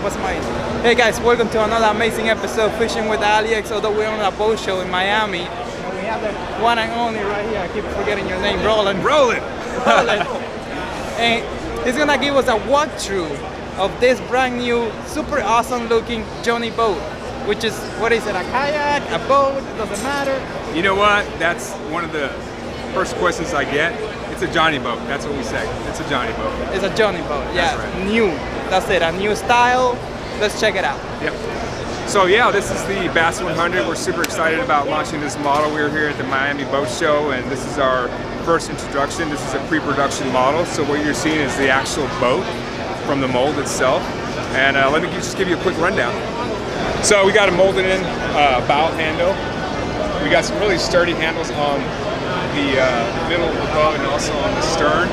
was mine. Hey guys, welcome to another amazing episode of Fishing with Aliex. Although we're on a boat show in Miami, and we have the one and only right here. I keep forgetting your name, Roland. Roland. And he's gonna give us a walkthrough of this brand new, super awesome looking Jonny boat. Which is, what is it, a kayak, a boat, it doesn't matter? You know what, that's one of the first questions I get. It's a Jonny boat, that's what we say. It's a Jonny boat. It's a Jonny boat, yeah. That's right. New, that's it, a new style. Let's check it out. Yep. So yeah, this is the Bass 100. We're super excited about launching this model. We're here at the Miami Boat Show, and this is our first introduction. This is a pre-production model, so what you're seeing is the actual boat from the mold itself. And let me just give you a quick rundown. So we got a molded in bow handle. We got some really sturdy handles on the middle of the boat and also on the stern.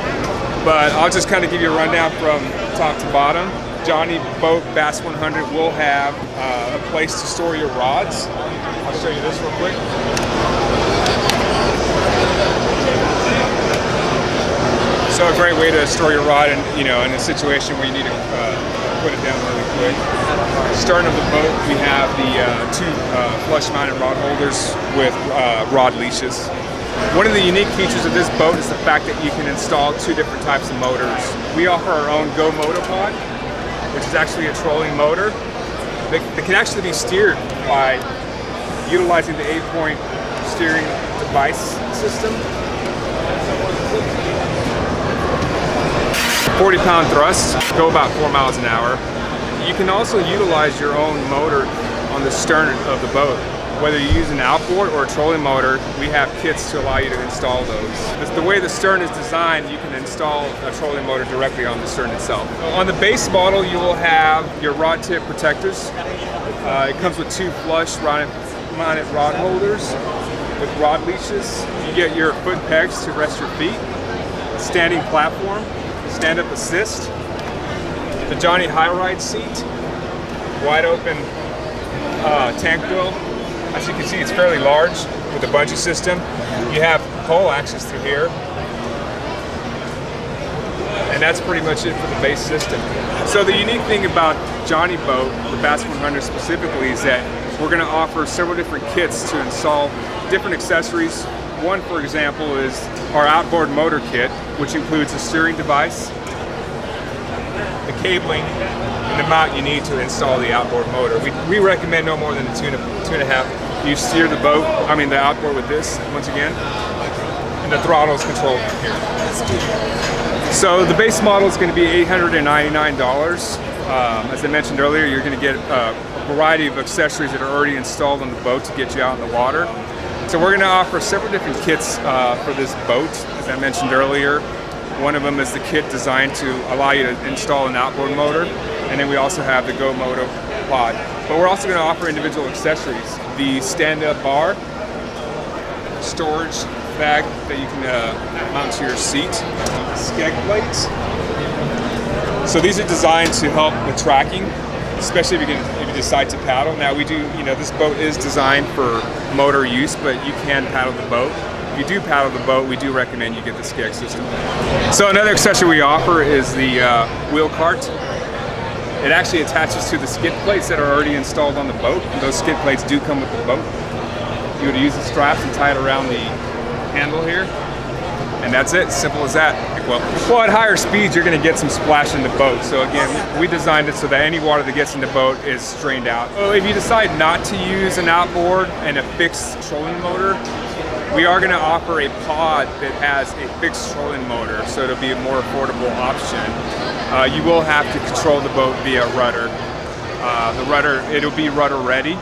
But I'll just kind of give you a rundown from top to bottom. Jonny boat Bass 100 will have a place to store your rods. I'll show you this real quick. So a great way to store your rod in, in a situation where you need to put it down really quick. Stern of the boat, we have the two flush-mounted rod holders with rod leashes. One of the unique features of this boat is the fact that you can install two different types of motors. We offer our own Go Motor Pod, which is actually a trolling motor that can actually be steered by utilizing the 8-point steering device system. 40-pound thrust, go about 4 miles an hour. You can also utilize your own motor on the stern of the boat. Whether you use an outboard or a trolling motor, we have kits to allow you to install those. The way the stern is designed, you can install a trolling motor directly on the stern itself. On the base model, you will have your rod tip protectors. It comes with two flush-mounted rod holders with rod leashes. You get your foot pegs to rest your feet, a standing platform, stand-up assist, the Jonny high ride seat, wide open tank wheel. As you can see, it's fairly large with a bungee system. You have pole access through here, and that's pretty much it for the base system. So the unique thing about Jonny boat, the Bass 100 specifically, is that we're going to offer several different kits to install different accessories. One, for example, is our outboard motor kit, which includes a steering device, the cabling, and the mount you need to install the outboard motor. We recommend no more than a 2.5. You steer the the outboard with this, once again, and the throttle is controlled from here. So the base model is going to be $899. As I mentioned earlier, you're going to get a variety of accessories that are already installed on the boat to get you out in the water. So we're going to offer several different kits for this boat, as I mentioned earlier. One of them is the kit designed to allow you to install an outboard motor, and then we also have the Go Motor Pod. But we're also going to offer individual accessories. The stand-up bar, storage bag that you can mount to your seat, skeg plates. So these are designed to help with tracking, especially if you decide to paddle. Now we do, this boat is designed for motor use, but you can paddle the boat. If you do paddle the boat, we do recommend you get the skeg system. So another accessory we offer is the wheel cart. It actually attaches to the skid plates that are already installed on the boat. And those skid plates do come with the boat. You would use the straps and tie it around the handle here. And that's it, simple as that. Well, at higher speeds, you're going to get some splash in the boat. So again, we designed it so that any water that gets in the boat is strained out. So if you decide not to use an outboard and a fixed trolling motor, we are going to offer a pod that has a fixed trolling motor, so it'll be a more affordable option. You will have to control the boat via rudder. The rudder, it'll be rudder ready,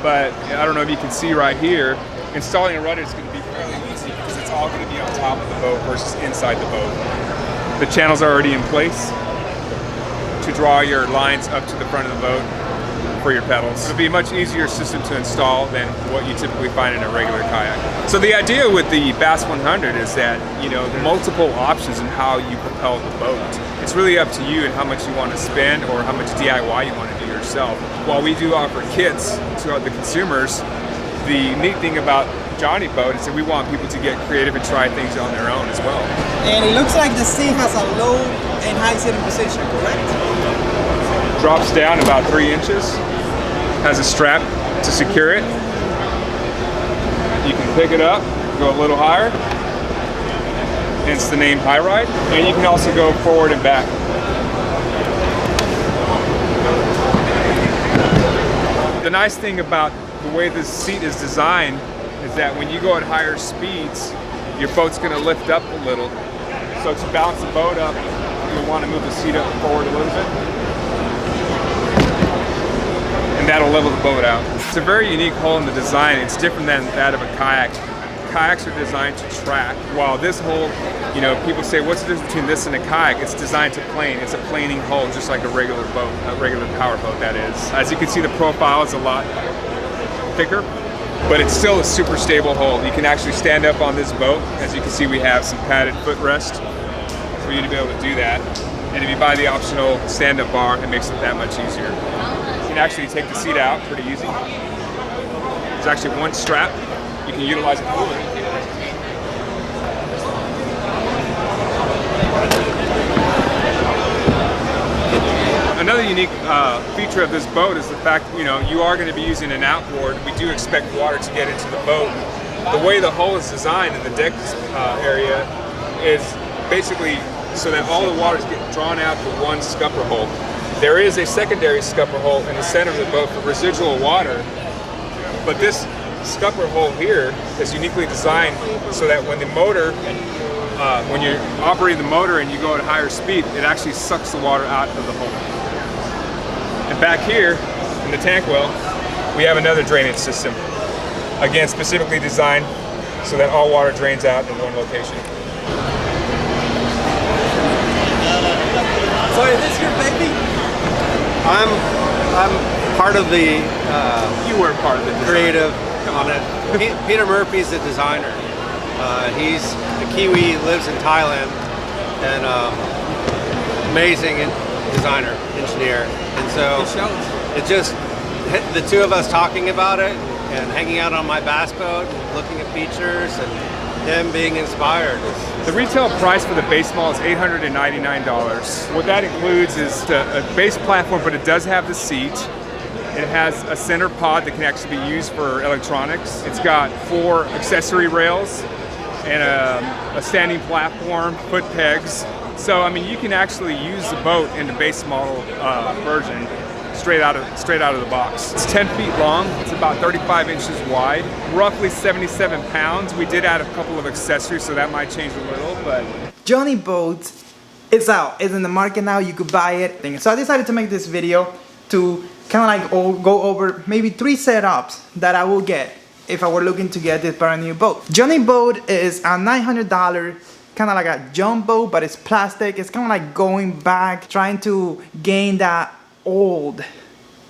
but I don't know if you can see right here, installing a rudder is going to be fairly easy because it's all going to be on top of the boat versus inside the boat. The channels are already in place to draw your lines up to the front of the boat for your pedals. It'll be a much easier system to install than what you typically find in a regular kayak. So the idea with the Bass 100 is that, multiple options in how you propel the boat. It's really up to you and how much you want to spend or how much DIY you want to do yourself. While we do offer kits to the consumers, the neat thing about Jonny boat is that we want people to get creative and try things on their own as well. And it looks like the seat has a low and high sitting position, correct? Drops down about 3 inches. Has a strap to secure it. You can pick it up, go a little higher. Hence the name High Ride. And you can also go forward and back. The nice thing about the way this seat is designed is that when you go at higher speeds, your boat's going to lift up a little. So to balance the boat up, you'll want to move the seat up forward a little bit. And that'll level the boat out. It's a very unique hull in the design. It's different than that of a kayak. Kayaks are designed to track, while this hull, you know, people say, what's the difference between this and a kayak? It's designed to plane. It's a planing hull, just like a regular boat, a regular power boat, that is. As you can see, the profile is a lot thicker, but it's still a super stable hull. You can actually stand up on this boat. As you can see, we have some padded footrest for you to be able to do that. And if you buy the optional stand-up bar, it makes it that much easier. You can actually take the seat out pretty easy. There's actually one strap. You can utilize it fully. Another unique feature of this boat is the fact, you know, you are going to be using an outboard. We do expect water to get into the boat. The way the hull is designed in the deck area is basically so that all the water is getting drawn out to one scupper hole. There is a secondary scupper hole in the center of the boat for residual water, but this scupper hole here is uniquely designed so that when the motor, when you're operating the motor and you go at higher speed, it actually sucks the water out of the hole. And back here in the tank well, we have another drainage system. Again, specifically designed so that all water drains out in one location. So is this your baby? I'm part of the You were part of the design. creative on it. Peter Murphy's the designer. He's a Kiwi, lives in Thailand, and amazing designer, engineer. And so it just, the two of us talking about it and hanging out on my bass boat, and looking at features, and him being inspired. The retail price for the base model is $899. What that includes is a base platform, but it does have the seat. It has a center pod that can actually be used for electronics. It's got 4 accessory rails and a standing platform, foot pegs. So I mean, you can actually use the boat in the base model version straight out of the box. It's 10 feet long. It's about 35 inches wide, roughly 77 pounds. We did add a couple of accessories, so that might change a little, but Jonny boat is out. It's in the market now. You could buy it. So I decided to make this video to kind of like go over maybe 3 setups that I will get if I were looking to get this brand new boat. Jonny boat is a $900, kind of like a jumbo, but it's plastic. It's kind of like going back, trying to gain that old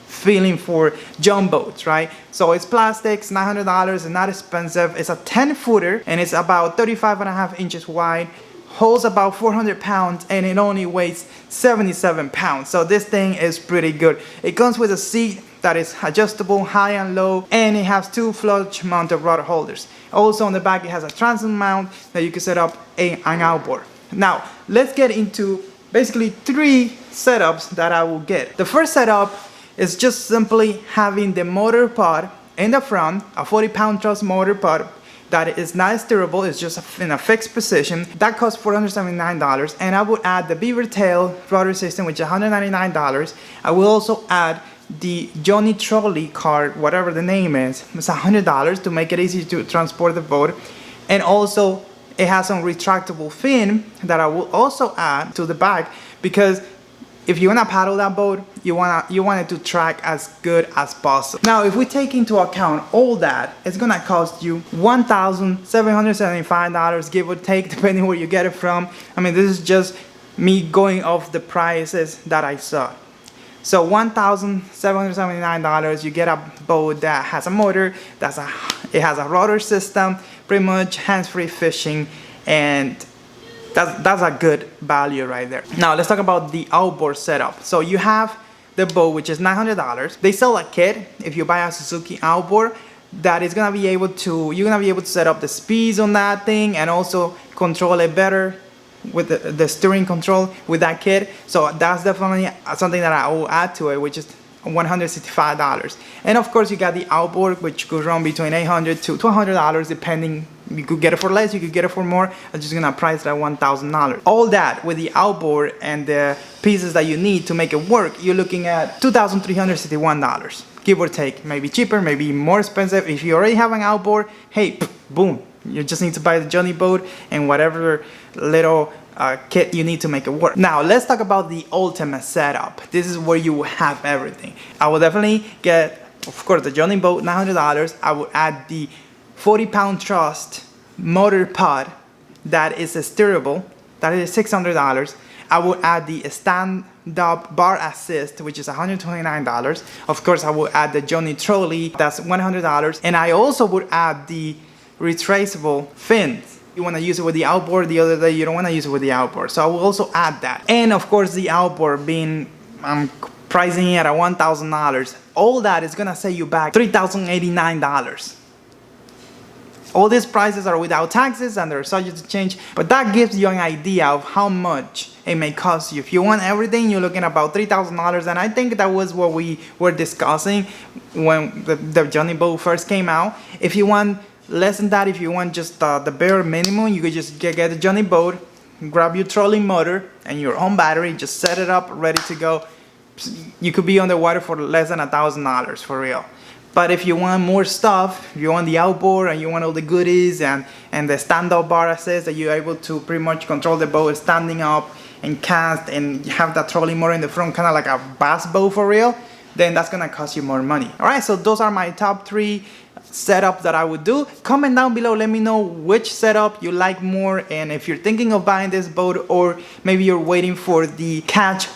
feeling for jumboats, right? So it's plastic, it's $900, it's not expensive. It's a 10-footer and it's about 35.5 inches wide, holds about 400 pounds, and it only weighs 77 pounds. So this thing is pretty good. It comes with a seat that is adjustable high and low, and it has 2 flush mounted rudder holders. Also on the back it has a transom mount that you can set up an outboard. Now let's get into basically 3 setups that I will get. The first setup is just simply having the motor pod in the front, a 40-pound thrust motor pod that is not steerable, it's just in a fixed position. That costs $479, and I would add the beaver tail rudder system, which is $199. I will also add the Jonny trolley cart, whatever the name is. It's $100 to make it easy to transport the boat. And also it has some retractable fin that I will also add to the back, because if you want to paddle that boat, you want it to track as good as possible. Now, if we take into account all that, it's gonna cost you $1,775, give or take, depending where you get it from. I mean, this is just me going off the prices that I saw. So $1,779, you get a boat that has a motor, it has a rudder system, pretty much hands-free fishing, and that's a good value right there. Now let's talk about the outboard setup. So you have the boat, which is $900. They sell a kit if you buy a Suzuki outboard that is gonna be able to, you're gonna be able to set up the speeds on that thing and also control it better with the steering control with that kit. So that's definitely something that I will add to it, which is $165. And of course you got the Outboard, which could run between $800 to $200 depending. You could get it for less, you could get it for more. I'm just gonna price it at $1,000. All that with the Outboard and the pieces that you need to make it work, you're looking at $2,361, give or take. Maybe cheaper, maybe more expensive. If you already have an Outboard, hey, boom, you just need to buy the Jonny boat and whatever little kit you need to make it work. Now let's talk about the ultimate setup. This is where you have everything. I will definitely get, of course, the Jonny boat, $900. I will add the 40-pound thrust motor pod that is steerable, that is $600. I will add the stand-up bar assist, which is $129. Of course, I will add the Jonny trolley, that's $100. And I also would add the retraceable fins. You want to use it with the Outboard, the other day you don't want to use it with the Outboard. So I will also add that. And of course the Outboard being, I'm pricing it at $1,000. All that is gonna set you back $3,089. All these prices are without taxes and they're subject to change, but that gives you an idea of how much it may cost you. If you want everything, you're looking at about $3,000, and I think that was what we were discussing when the Jonny boat first came out. If you want less than that, if you want just the bare minimum, you could just get the Jonny boat, grab your trolling motor and your own battery, just set it up, ready to go. You could be on the water for less than $1,000 for real. But if you want more stuff, if you want the Outboard and you want all the goodies and the stand-up bar assist that you're able to pretty much control the boat standing up and cast, and you have that trolling motor in the front, kind of like a bass boat for real, then that's gonna cost you more money. All right, so those are my top 3 setups that I would do. Comment down below, let me know which setup you like more, and if you're thinking of buying this boat, or maybe you're waiting for the Catch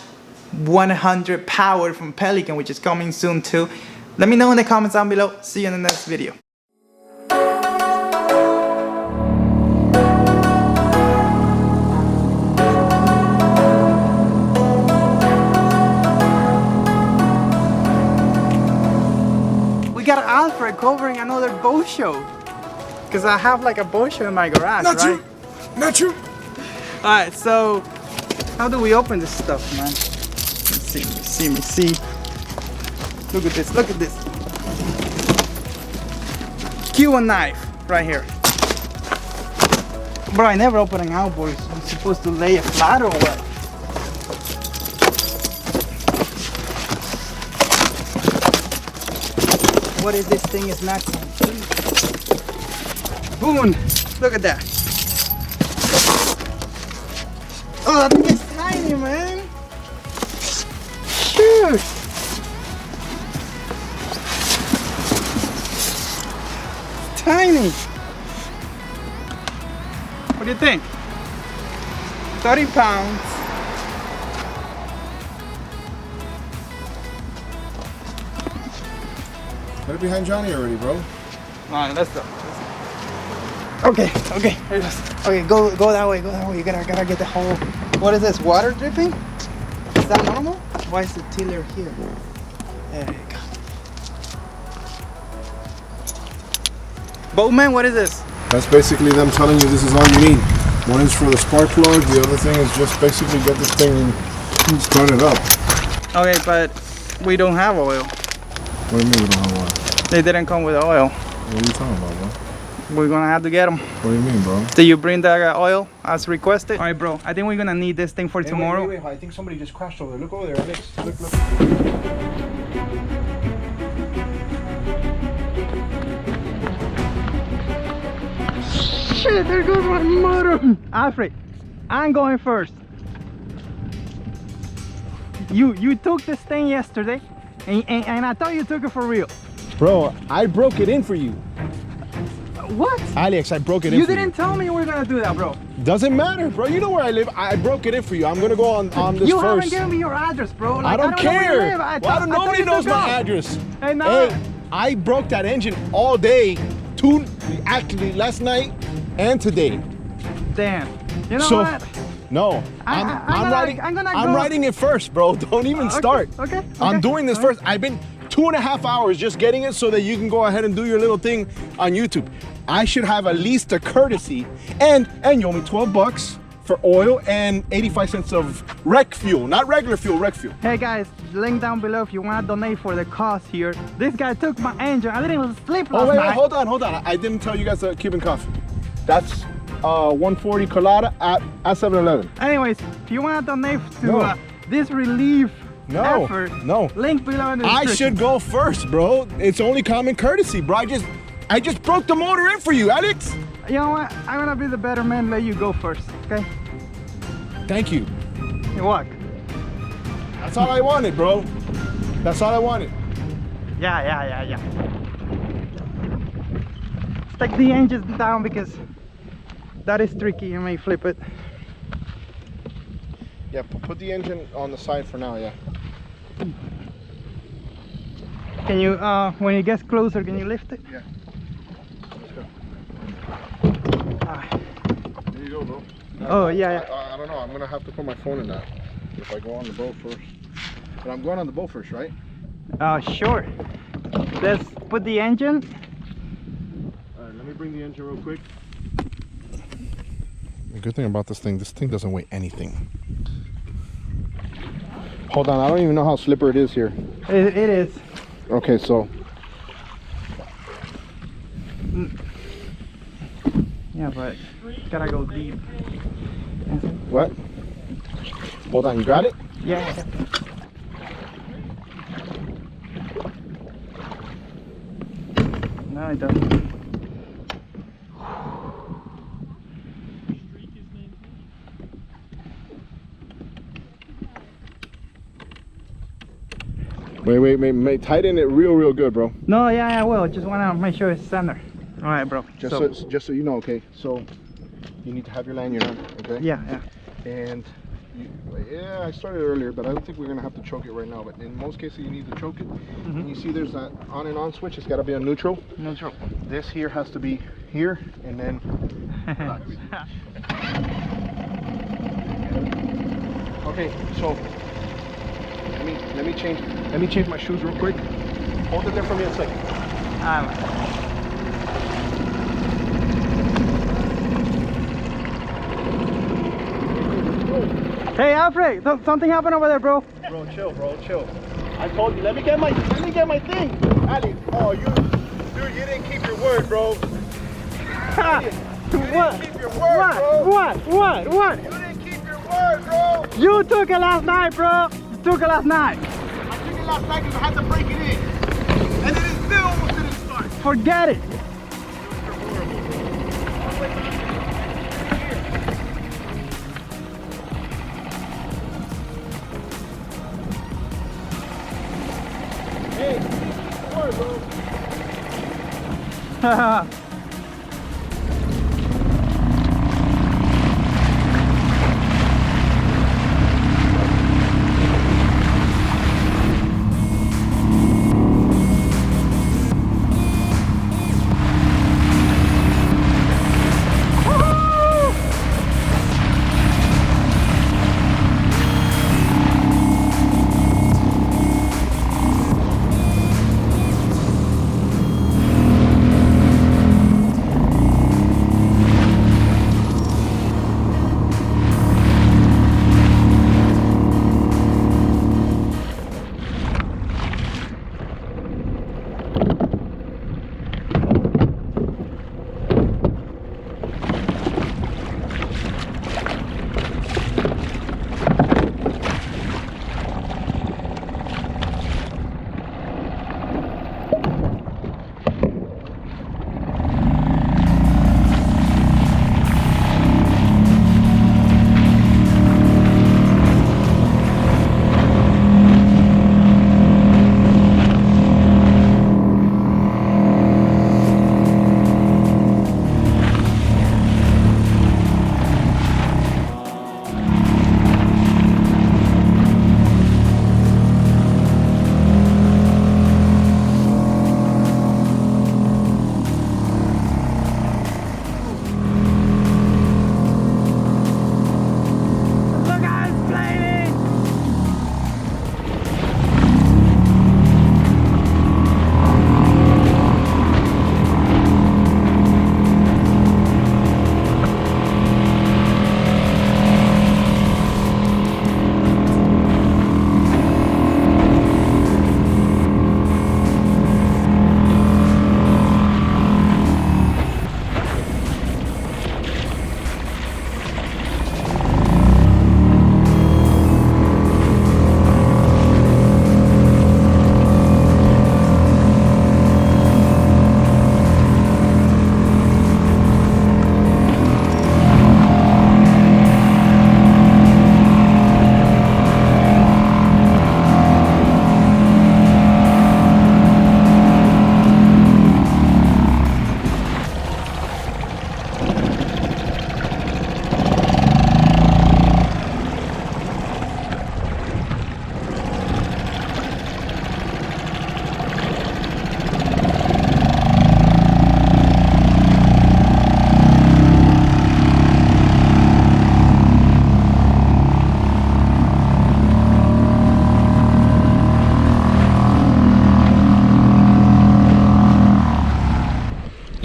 100 Power from Pelican, which is coming soon too. Let me know in the comments down below. See you in the next video. We got Alfred covering another boat show. Because I have like a boat show in my garage, Not right? true. Not true. Alright, so how do we open this stuff, man? Let's see. Look at this, look at this. Q1 knife, right here. Bro, I never open an Outboard. I'm supposed to lay it flat or what? What is this thing? Is not complete. Boom! Look at that. Oh, that thing is tiny, man. Shoot! Tiny. What do you think? 30 pounds. Put it behind Jonny already, bro. Alright, let's go. Okay, here it is. Okay, go that way, You gotta get the whole. What is this? Water dripping? Is that normal? Why is the tiller here? There you go. Boatman, what is this? That's basically them telling you this is all you need. One is for the spark plug, the other thing is just basically get this thing and start it up. Okay, but we don't have oil. What do you mean we don't have oil? They didn't come with oil. What are you talking about, bro? We're gonna have to get them. What do you mean, bro? Did you bring the oil as requested? Alright, bro, I think we're gonna need this thing for tomorrow. Wait, I think somebody just crashed over there. Look over there, Alex. Look. Shit, there goes my motor. Alfred, I'm going first. You took this thing yesterday, and I thought you took it for real. Bro, I broke it in for you. What? Alex, I broke it in You for you. didn't tell me you were gonna do that, bro. Doesn't matter, bro. You know where I live. I broke it in for you. I'm gonna go on this You first. haven't given me your address, bro. Like, I don't know where you care. live. Nobody knows my address. Hey, no. Hey, I broke that engine all day. Actually, last night and today. Damn. You know So, what? No, I'm writing it first, bro. Don't even start. Okay. I'm doing this first. I've been 2.5 hours just getting it so that you can go ahead and do your little thing on YouTube. I should have at least a courtesy, and you owe me $12 for oil and 85 cents of rec fuel, not regular fuel, rec fuel. Hey guys, link down below if you want to donate for the cost here. This guy took my engine. I didn't sleep last Wait, night. hold on. I didn't tell you guys the Cuban coffee. That's 140 colada at 7-Eleven. Anyways, if you want to donate to this relief effort, link below in the description. I should go first, bro. It's only common courtesy, bro. I just broke the motor in for you, Alex. You know what? I'm gonna be the better man. Let you go first, okay? Thank you. You're welcome. That's all I wanted, bro. That's all I wanted. Yeah. Stick the engine down because that is tricky. You may flip it. Yeah, put the engine on the side for now, yeah. Can you, when it gets closer, can you lift it? Yeah. Let's go. Alright. There you go, bro. Oh, yeah. I don't know. I'm gonna have to put my phone in that if I go on the boat first. But I'm going on the boat first, right? Sure. Let's put the engine. All right, let me bring the engine real quick. The good thing about this thing doesn't weigh anything. Hold on, I don't even know how slippery it is here. It is. Okay, so. Yeah, but gotta go deep. What? Hold on, you got it? Yeah. No, it doesn't. Wait, tighten it real good, bro. No, yeah, I will. Just wanna make sure it's center. All right, bro. Just so you know, okay. So you need to have your lanyard on, okay? Yeah. And I started earlier, but I don't think we're gonna have to choke it right now. But in most cases, you need to choke it. And you see, there's that on and on switch. It's got to be on neutral. Neutral. This here has to be here, and then. Okay, so let me change my shoes real quick. Hold it there for me a second. Hey Alfred, something happened over there, bro. Bro, chill. I told you, let me get my thing. Ali, dude, you didn't keep your word, bro. What? Keep your word, bro. What? You didn't keep your word, bro. You took it last night, bro. You took it last night. I took it last night because I had to break it in. And then it still almost didn't start. Forget it. Hey, word, bro.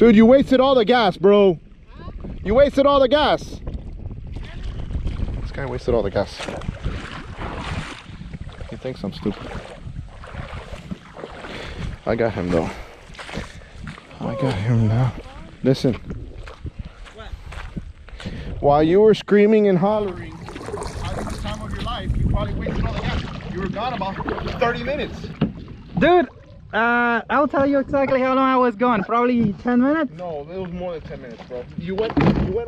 Dude, you wasted all the gas, bro. You wasted all the gas. This guy wasted all the gas. He thinks I'm stupid. I got him though. I got him now. Listen. While you were screaming and hollering at this time of your life, you probably wasted all the gas. You were gone about 30 minutes. Dude, I'll tell you exactly how long I was gone. Probably 10 minutes? No, it was more than 10 minutes, bro. You went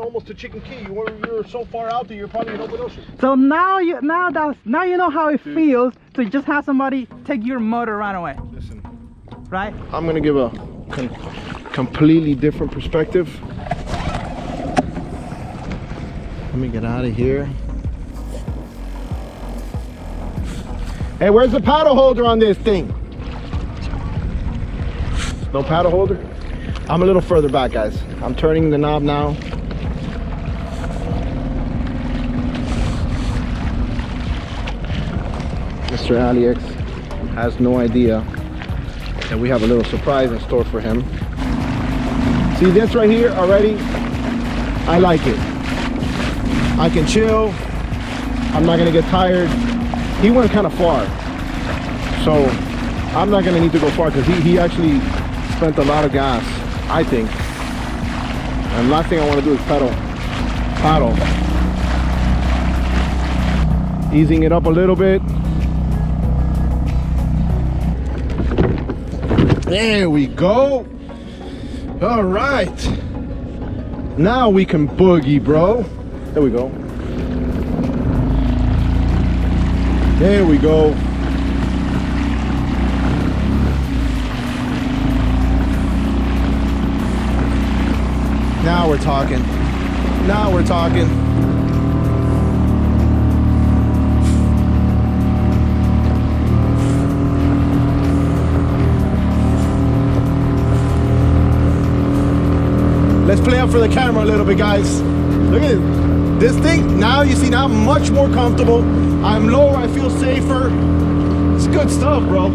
almost to Chicken Key. You were so far out that you're probably in open ocean. So now you know how it feels to just have somebody take your motor right away. Listen, right? I'm gonna give a completely different perspective. Let me get out of here. Hey, where's the paddle holder on this thing? No paddle holder? I'm a little further back, guys. I'm turning the knob now. Mr. Aliex has no idea that we have a little surprise in store for him. See this right here already? I like it. I can chill. I'm not gonna get tired. He went kind of far, so I'm not gonna need to go far because he actually spent a lot of gas, I think. And last thing I want to do is paddle. Easing it up a little bit. There we go. All right. Now we can boogie, bro. There we go. There we go. Now we're talking. Now we're talking. Let's play up for the camera a little bit, guys. Look at it. This thing, now you see, now I'm much more comfortable. I'm lower, I feel safer. It's good stuff, bro.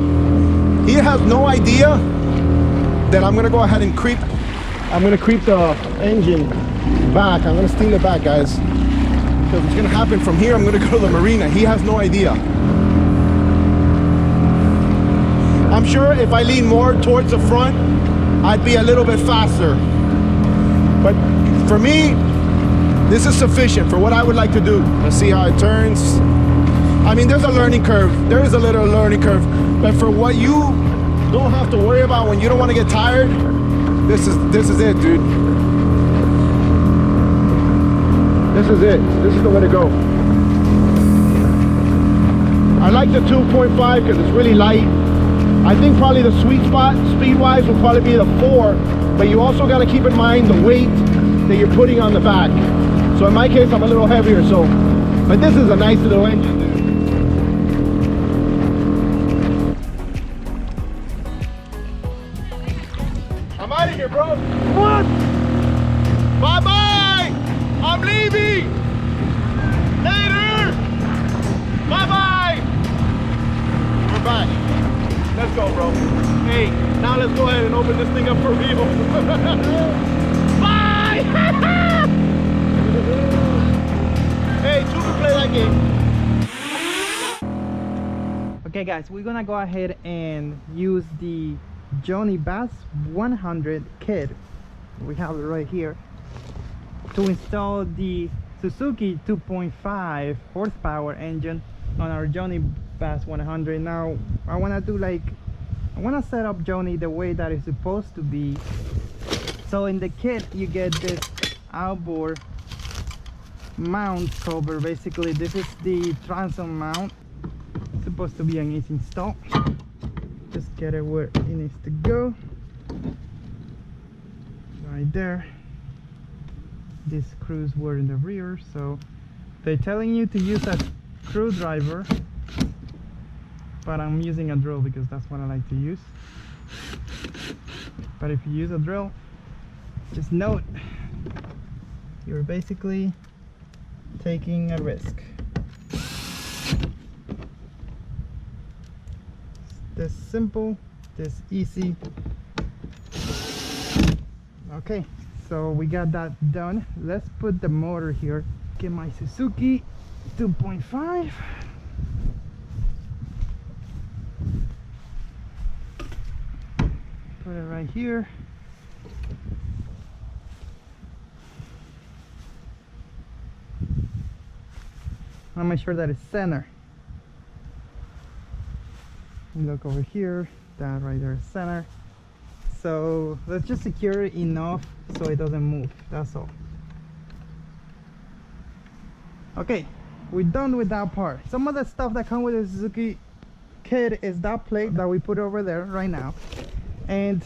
He has no idea that I'm gonna go ahead and creep the engine back. I'm gonna steal it back, guys. Because it's gonna happen from here. I'm gonna go to the marina. He has no idea. I'm sure if I lean more towards the front, I'd be a little bit faster. But for me, this is sufficient for what I would like to do. Let's see how it turns. I mean, there's a learning curve. There is a little learning curve. But for what you don't have to worry about when you don't want to get tired, this is it, dude. This is it. This is the way to go. I like the 2.5 because it's really light. I think probably the sweet spot speed-wise will probably be the 4, but you also got to keep in mind the weight that you're putting on the back. So in my case, I'm a little heavier, but this is a nice little engine, dude. I'm out of here, bro. What? Bye-bye! I'm leaving! Later! Bye-bye! We're back. Let's go, bro. Hey, now let's go ahead and open this thing up for people. Bye! Hey, two can play that game. Okay guys, we're gonna go ahead and use the Jonny Bass 100 kit. We have it right here to install the Suzuki 2.5 horsepower engine on our Jonny Bass 100. Now I want to set up Jonny the way that it's supposed to be. So in the kit you get this outboard mount cover. Basically this is the transom mount. It's supposed to be an easy install. Just get it where it needs to go, right there. These screws were in the rear, so they're telling you to use a screwdriver, but I'm using a drill because that's what I like to use. But if you use a drill, just note you're basically taking a risk. This simple, this easy. Okay, so we got that done. Let's put the motor here. Get my Suzuki 2.5. Put it right here. I'll make sure that it's center. Look over here, that right there is center. So let's just secure it enough so it doesn't move, that's all. Okay, we're done with that part. Some of the stuff that comes with the Suzuki kit is that plate that we put over there right now. And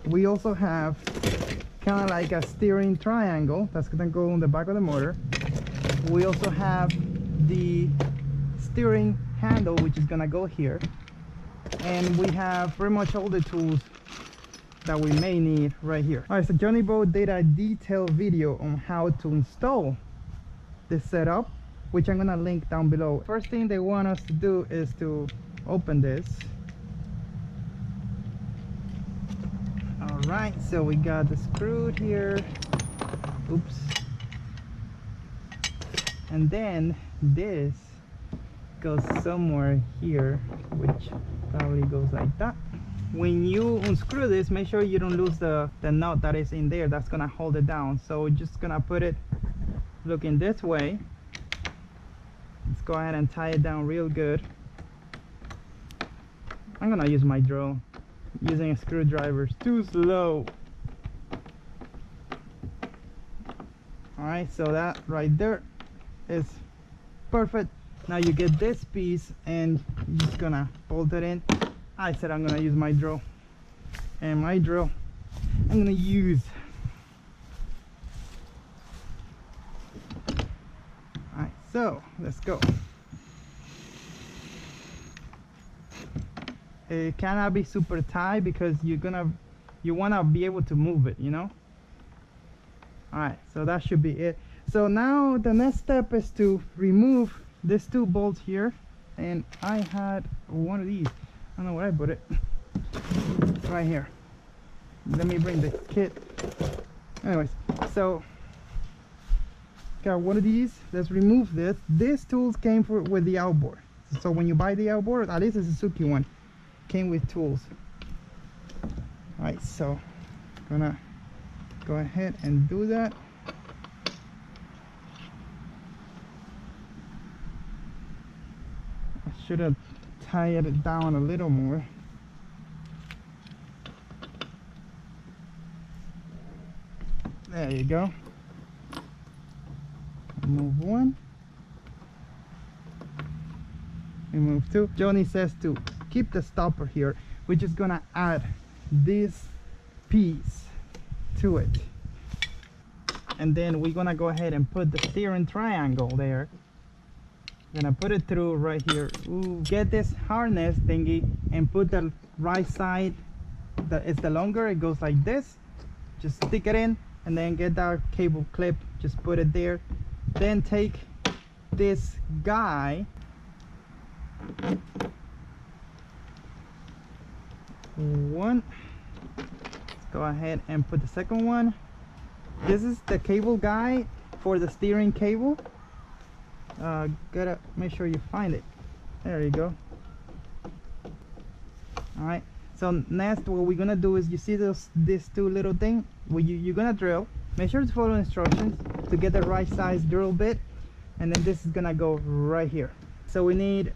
we also have kind of like a steering triangle that's gonna go on the back of the motor. We also have the steering handle, which is gonna go here. And we have pretty much all the tools that we may need right here. All right, so Jonny Boat did a detailed video on how to install this setup, which I'm gonna link down below. First thing they want us to do is to open this. All right, so we got the screw here. Oops. And then this goes somewhere here, which probably goes like that. When you unscrew this, make sure you don't lose the nut that is in there. That's gonna hold it down. So we're just gonna put it looking this way. Let's go ahead and tie it down real good. I'm gonna use my drill. Using a screwdriver is too slow. Alright, so that right there is perfect. Now you get this piece and you're just gonna bolt it in. I said I'm gonna use my drill, and my drill I'm gonna use. Alright, so let's go. It cannot be super tight because you wanna be able to move it, you know. Alright, so that should be it. So now the next step is to remove these two bolts here, and I had one of these. I don't know where I put it. Right here. Let me bring the kit. Anyways, so got one of these. Let's remove this. These tools came with the Outboard. So when you buy the Outboard, at least the Suzuki one, came with tools. Alright, so gonna go ahead and do that. I should have tied it down a little more. There you go. Remove one. Remove two. Jonny says to keep the stopper here. We're just gonna add this piece to it. And then we're gonna go ahead and put the steering triangle there. Gonna put it through right here. Ooh, get this harness thingy and put the right side. It's the longer, it goes like this. Just stick it in and then get that cable clip. Just put it there. Then take this guy. One. Let's go ahead and put the second one. This is the cable guy for the steering cable. Gotta make sure you find it. There you go. All right, so next what we're gonna do is, you see these two little thing where you're gonna drill. Make sure to follow instructions to get the right size drill bit, and then this is gonna go right here. So we need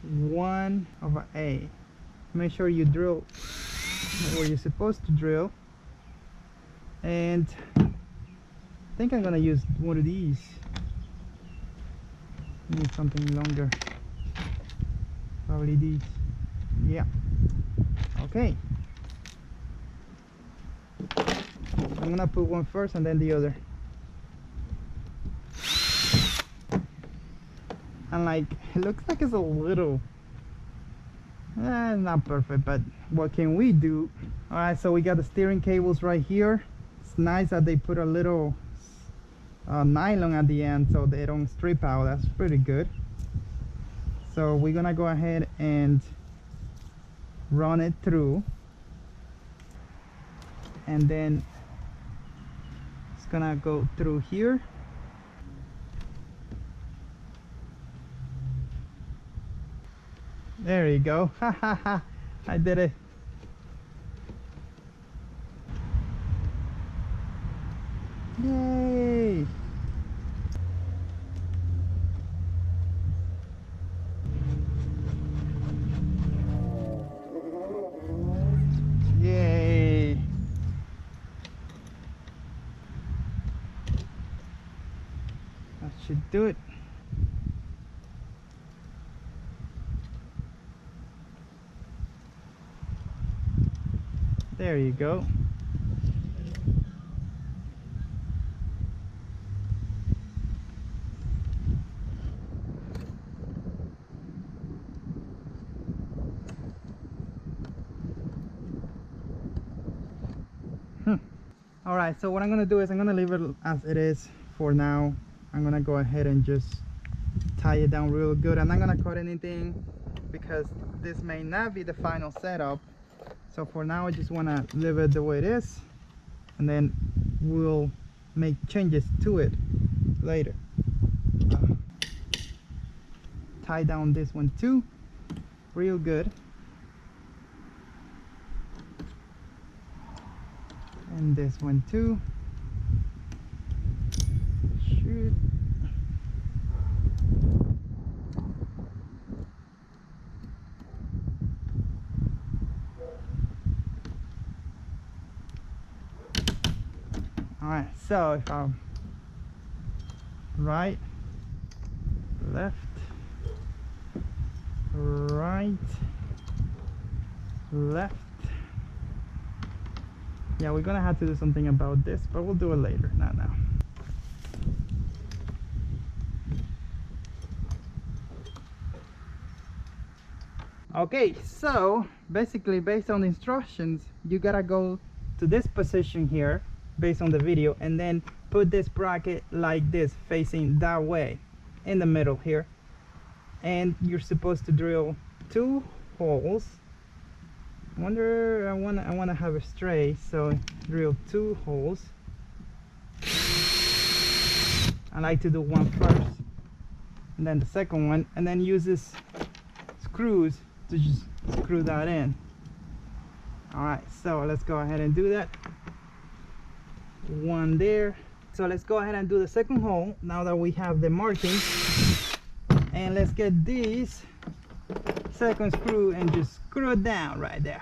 1/8. Make sure you drill where you're supposed to drill, and I think I'm gonna use one of these. Need something longer. Probably these. Yeah. Okay. I'm gonna put one first and then the other. And like, it looks like it's a little, not perfect, but what can we do? All right, so we got the steering cables right here. It's nice that they put a little nylon at the end so they don't strip out. That's pretty good. So we're gonna go ahead and run it through, and then gonna go through here. There you go. Ha ha ha. I did it. Yay! Yay! That should do it. There you go. All right, so what I'm gonna do is I'm gonna leave it as it is for now. I'm gonna go ahead and just tie it down real good. I'm not gonna cut anything because this may not be the final setup. So for now I just wanna leave it the way it is, and then we'll make changes to it later. Tie down this one too real good. And this one too. Shoot. All right, so if I'm right, left, right, left. Yeah, we're gonna have to do something about this, but we'll do it later, not now. Okay, so basically based on the instructions, you gotta go to this position here based on the video, and then put this bracket like this facing that way in the middle here, and you're supposed to drill 2 holes. I wanna have it straight, so drill 2 holes. I like to do one first and then the second one, and then use this screws to just screw that in. Alright, so let's go ahead and do that. One there. So let's go ahead and do the second hole now that we have the marking, and let's get this second screw and just screw it down right there.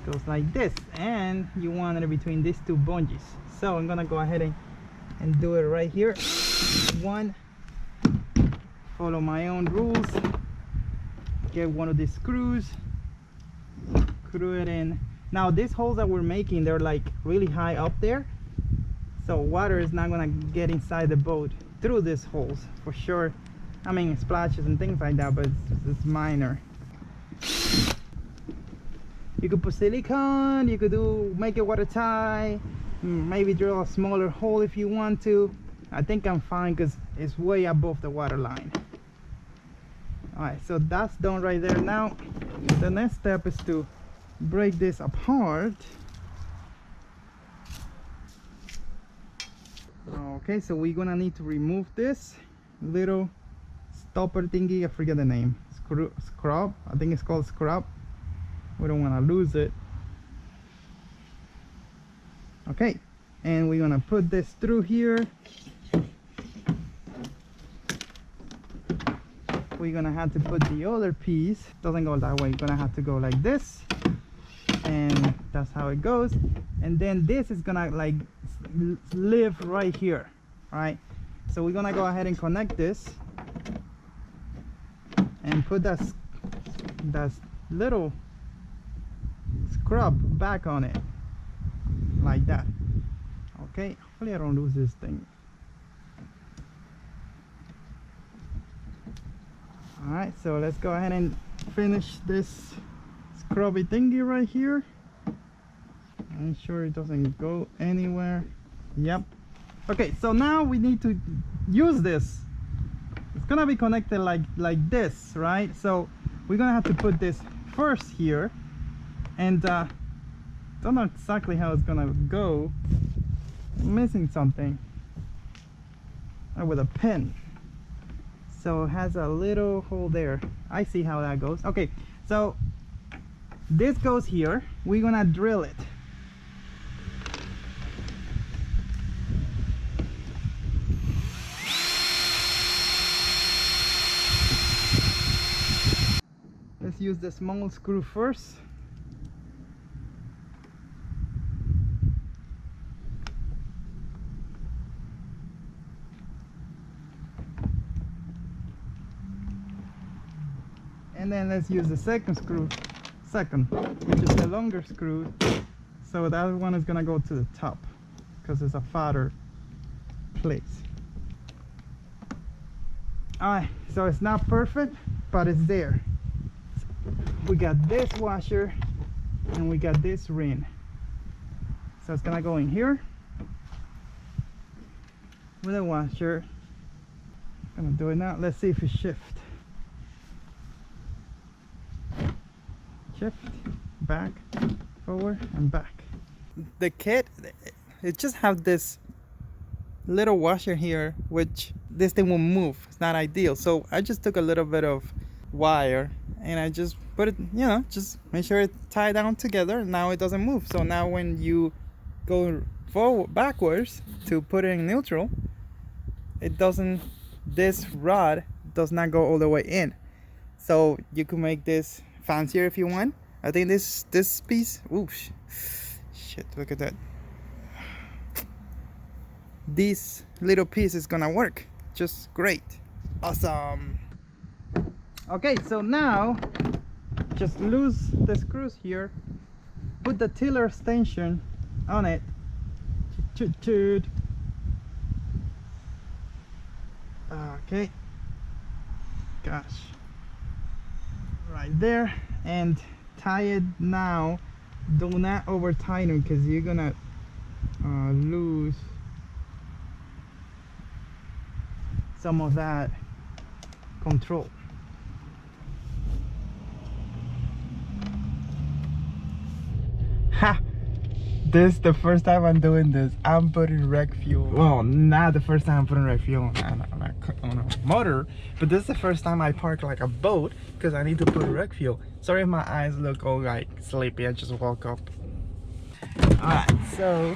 Goes like this, and you want it between these 2 bungees. So I'm gonna go ahead and do it right here. One, follow my own rules, get one of these screws, screw it in. Now these holes that we're making, they're like really high up there, so water is not gonna get inside the boat through these holes for sure. I mean, splashes and things like that, but it's minor. You could put silicone, you could make it watertight, maybe drill a smaller hole if you want to. I think I'm fine because it's way above the water line. Alright, so that's done right there. Now the next step is to break this apart. Okay, so we're gonna need to remove this little stopper thingy. I forget the name. Scrub, I think it's called scrub. We don't want to lose it. Okay, and we're gonna put this through here. We're gonna have to put the other piece. Doesn't go that way. You're gonna have to go like this, and that's how it goes. And then this is gonna like live right here. All right, so we're gonna go ahead and connect this and put that little scrub back on it like that. Okay, hopefully I don't lose this thing. All right, so let's go ahead and finish this scrubby thingy right here. I'm sure it doesn't go anywhere. Yep. Okay, so now we need to use this. It's gonna be connected like this, right? So we're gonna have to put this first here, and don't know exactly how it's gonna go. I'm missing something. Oh, with a pin. So it has a little hole there. I see how that goes. Okay, so this goes here. We're gonna drill it. Let's use the small screw first. And then let's use the second screw, which is the longer screw. So that one is gonna go to the top because it's a fatter place. Alright, so it's not perfect, but it's there. We got this washer and we got this ring. So it's gonna go in here with a washer. I'm gonna do it now. Let's see if it shifts. Shift, back, forward, and back. The kit, it just have this little washer here, which this thing will move. It's not ideal. So I just took a little bit of wire and I just put it, you know, just make sure it tied down together. Now it doesn't move. So now when you go forward, backwards to put it in neutral, it doesn't, this rod does not go all the way in. So you can make this fancier if you want. I think this piece, oof, shit, look at that. This little piece is gonna work just great. Awesome. Okay, so now just loose the screws here, put the tiller extension on it. Okay, gosh, right there, and tie it now. Do not over tighten because you're gonna lose some of that control. Ha! This is the first time I'm doing this. I'm putting rec fuel. Well, not the first time I'm putting rec fuel on a motor, but this is the first time I park like a boat because I need to put rec fuel. Sorry if my eyes look all like sleepy. I just woke up. Alright, so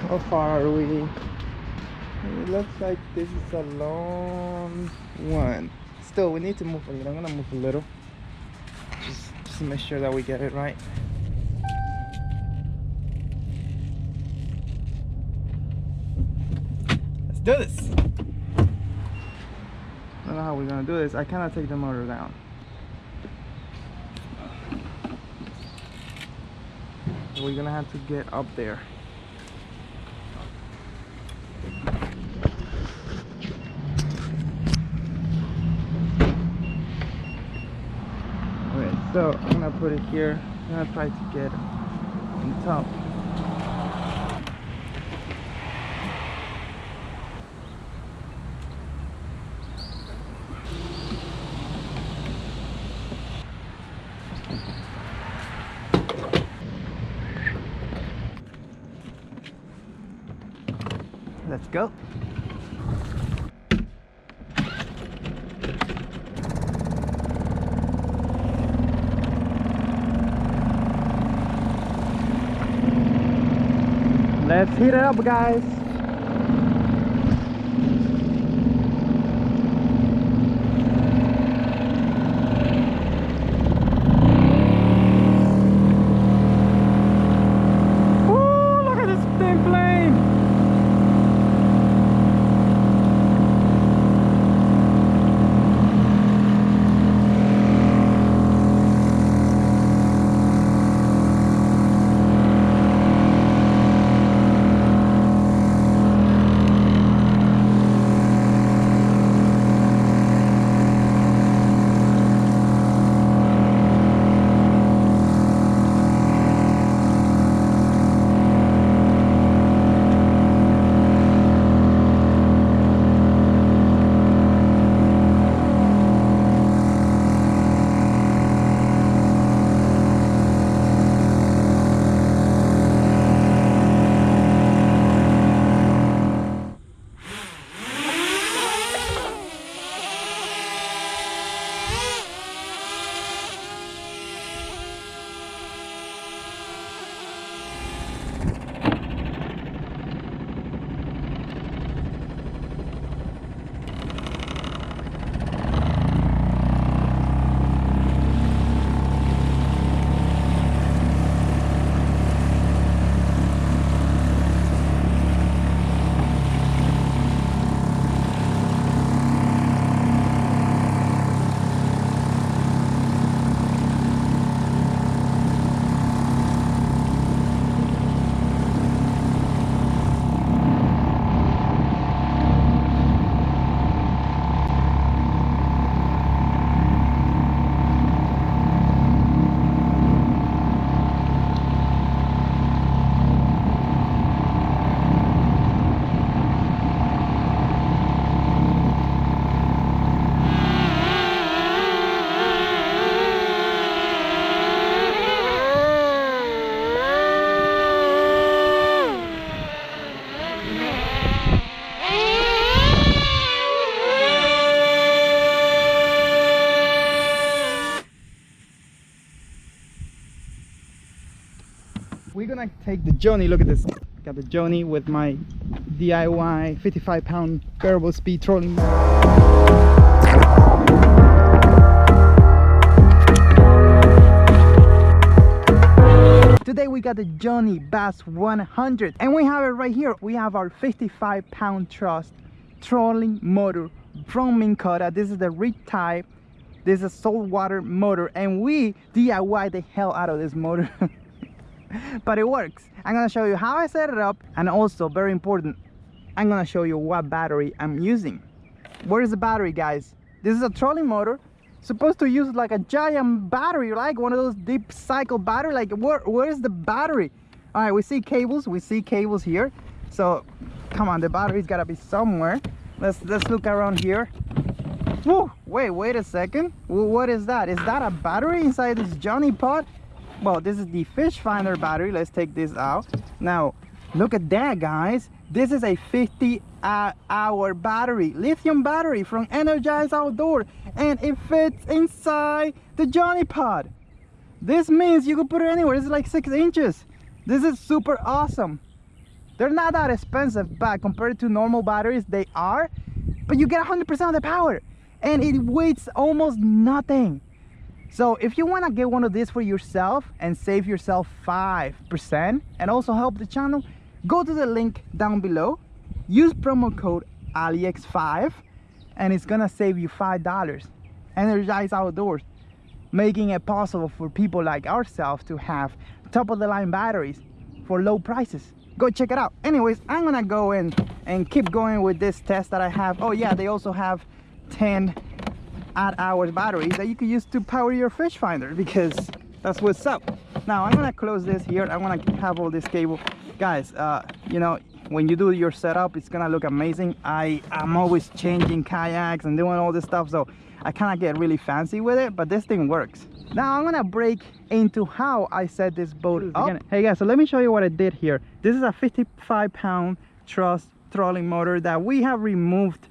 how far are we? It looks like this is a long one. Still, we need to move a little. I'm gonna move a little. Just to make sure that we get it right. Let's do this. I don't know how we're gonna do this. I cannot take the motor down. So we're gonna have to get up there. Okay, so I'm gonna put it here. I'm gonna try to get on top. Let's go. Let's heat it up, guys. Ooh, look at this thing flame. gonna take the Jonny. Look at this. Got the Jonny with my DIY 55-pound variable speed trolling. Today we got the Jonny Bass 100 and we have it right here. We have our 55-pound thrust trolling motor from Minn Kota. This is the Riptide. This is a saltwater motor and we DIY the hell out of this motor. But it works. I'm gonna show you how I set it up, and also very important, I'm gonna show you what battery I'm using. Where is the battery, guys? This is a trolling motor, supposed to use like a giant battery, like one of those deep cycle battery. Like where is the battery? All right, we see cables here, so come on, the battery's gotta be somewhere. Let's look around here. Whoa, wait a second. What is that? Is that a battery inside this Jonny pod? Well, this is the fish finder battery. Let's take this out. Now look at that, guys. This is a 50-hour battery, lithium battery from Energized Outdoor, and it fits inside the Jonny pod. This means you can put it anywhere. It's like 6 inches. This is super awesome. They're not that expensive, but compared to normal batteries, they are. But you get 100% of the power, and it weighs almost nothing. So if you want to get one of these for yourself and save yourself 5% and also help the channel, go to the link down below, use promo code Aliex5 and it's gonna save you $5. Energized Outdoors, making it possible for people like ourselves to have top of the line batteries for low prices. Go check it out. Anyways, I'm gonna go in and keep going with this test that I have. Oh yeah, they also have 10 hours batteries that you can use to power your fish finder, because that's what's up. Now I'm gonna close this here. I want to have all this cable, guys. You know, when you do your setup, it's gonna look amazing. I'm always changing kayaks and doing all this stuff, so I kind of get really fancy with it, but this thing works. Now I'm gonna break into how I set this boat up. Hey guys, so let me show you what I did here. This is a 55-pound thrust trolling motor that we have removed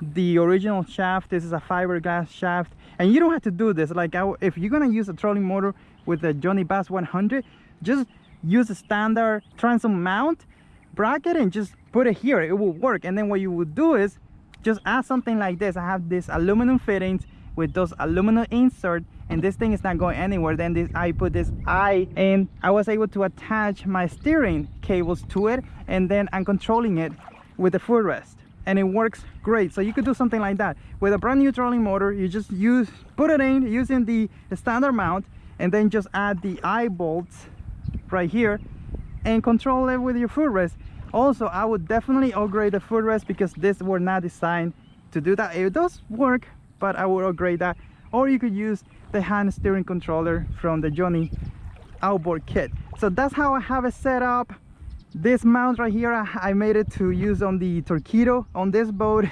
the original shaft. This is a fiberglass shaft, and you don't have to do this. Like if you're gonna use a trolling motor with the Jonny Bass 100, just use a standard transom mount bracket and just put it here. It will work. And then what you would do is just add something like this. I have this aluminum fittings with those aluminum insert, and this thing is not going anywhere. Then I put this eye, and I was able to attach my steering cables to it, and then I'm controlling it with the footrest, and it works great. So you could do something like that with a brand new trolling motor. You just put it in using the standard mount, and then just add the eye bolts right here and control it with your footrest. Also, I would definitely upgrade the footrest, because this were not designed to do that. It does work, but I would upgrade that. Or you could use the hand steering controller from the Jonny Outboard kit. So that's how I have it set up. This mount right here, I made it to use on the Torqeedo on this boat.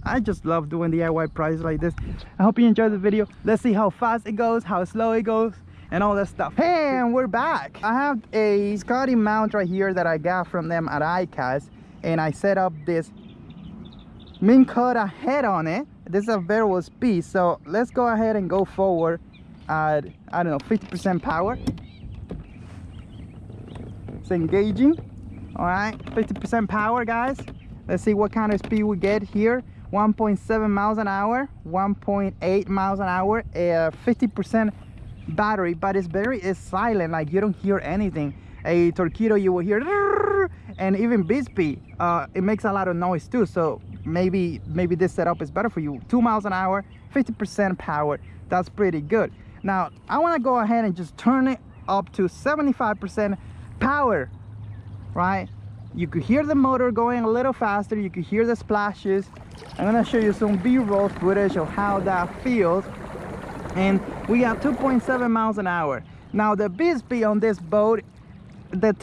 I just love doing DIY projects like this. I hope you enjoyed the video. Let's see how fast it goes, how slow it goes, and all that stuff. Hey, and we're back. I have a Scotty mount right here that I got from them at iCast, and I set up this Minn Kota head on it. This is a variable speed, so let's go ahead and go forward at, I don't know, 50% power. It's engaging. All right, 50% power, guys. Let's see what kind of speed we get here. 1.7 miles an hour, 1.8 miles an hour, 50% battery, but it's silent, like you don't hear anything. A Torqeedo, you will hear, and even Bixpy, it makes a lot of noise too. So maybe this setup is better for you. 2 miles an hour, 50% power. That's pretty good. Now I want to go ahead and just turn it up to 75% power. Right, you could hear the motor going a little faster. You could hear the splashes. I'm gonna show you some b-roll footage of how that feels. And we got 2.7 miles an hour. Now the Bixpy on this boat, the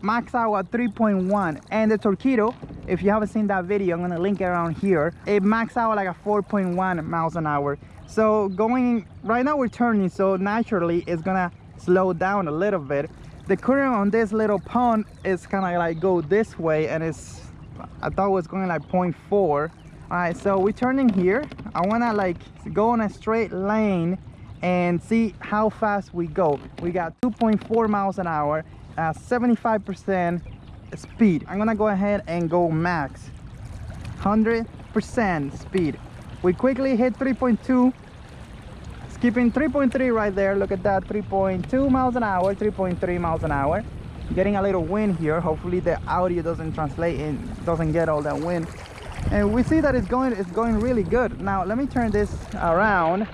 max out at 3.1, and the Torqeedo, if you haven't seen that video, I'm gonna link it around here, it max out like a 4.1 miles an hour. So going right now, we're turning, so naturally it's gonna slow down a little bit. The current on this little pond is kind of like go this way, and I thought it was going like 0.4. All right, so we're turning here. I want to like go on a straight lane and see how fast we go. We got 2.4 miles an hour. at 75% speed. I'm gonna go ahead and go max 100% speed. We quickly hit 3.2, skipping 3.3 right there. Look at that, 3.2 miles an hour, 3.3 miles an hour. Getting a little wind here. Hopefully the audio doesn't translate and doesn't get all that wind. And we see that it's going really good. Now let me turn this around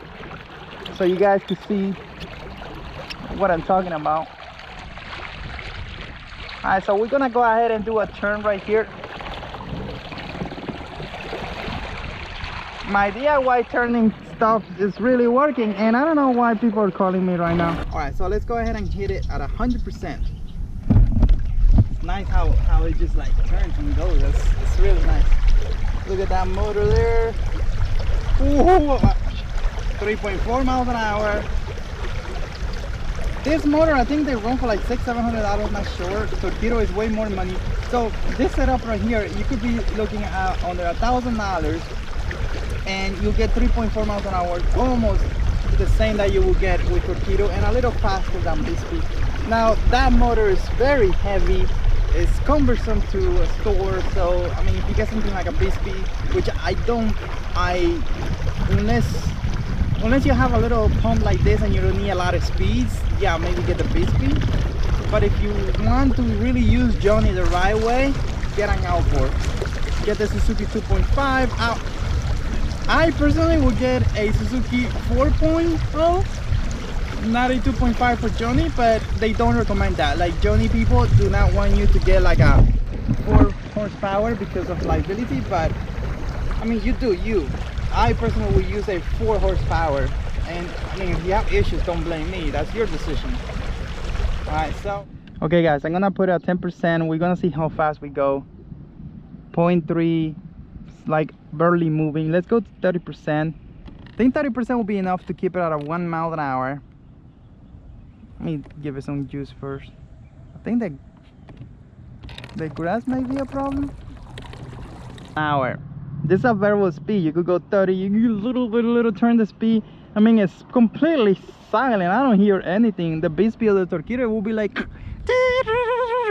so you guys can see what I'm talking about. All right, so we're gonna go ahead and do a turn right here. My DIY turning stuff is really working, and I don't know why people are calling me right now. All right, so let's go ahead and hit it at 100%. It's nice how it just like turns and goes. It's really nice. Look at that motor there. Ooh, 3.4 miles an hour. This motor, I think they run for like $600-700, not sure. Torqeedo is way more money. So this setup right here, you could be looking at under $1,000, and you'll get 3.4 miles an hour, almost the same that you will get with Torqeedo, and a little faster than Bixpy. Now that motor is very heavy. It's cumbersome to store, so I mean, if you get something like a Bixpy, which unless you have a little pump like this and you don't need a lot of speeds, yeah, maybe get the Bixpy. But if you want to really use Jonny the right way, get an Outboard. Get the Suzuki 2.5 out. I personally would get a Suzuki 4.0, not a 2.5 for Jonny, but they don't recommend that. Like, Jonny people do not want you to get like a 4 horsepower because of liability, but I mean, you do you. I personally would use a 4 horsepower, and I mean, if you have issues, don't blame me. That's your decision. All right, so okay guys, I'm gonna put it at 10%. We're gonna see how fast we go. 0.3, like barely moving. Let's go to 30%. I think 30% will be enough to keep it at a 1 mile an hour. Let me give it some juice first. I think the grass might be a problem. Hour. This is a variable speed. You could go 30. You can little turn the speed. I mean, it's completely silent. I don't hear anything. The Bixpy of the Torqeedo will be like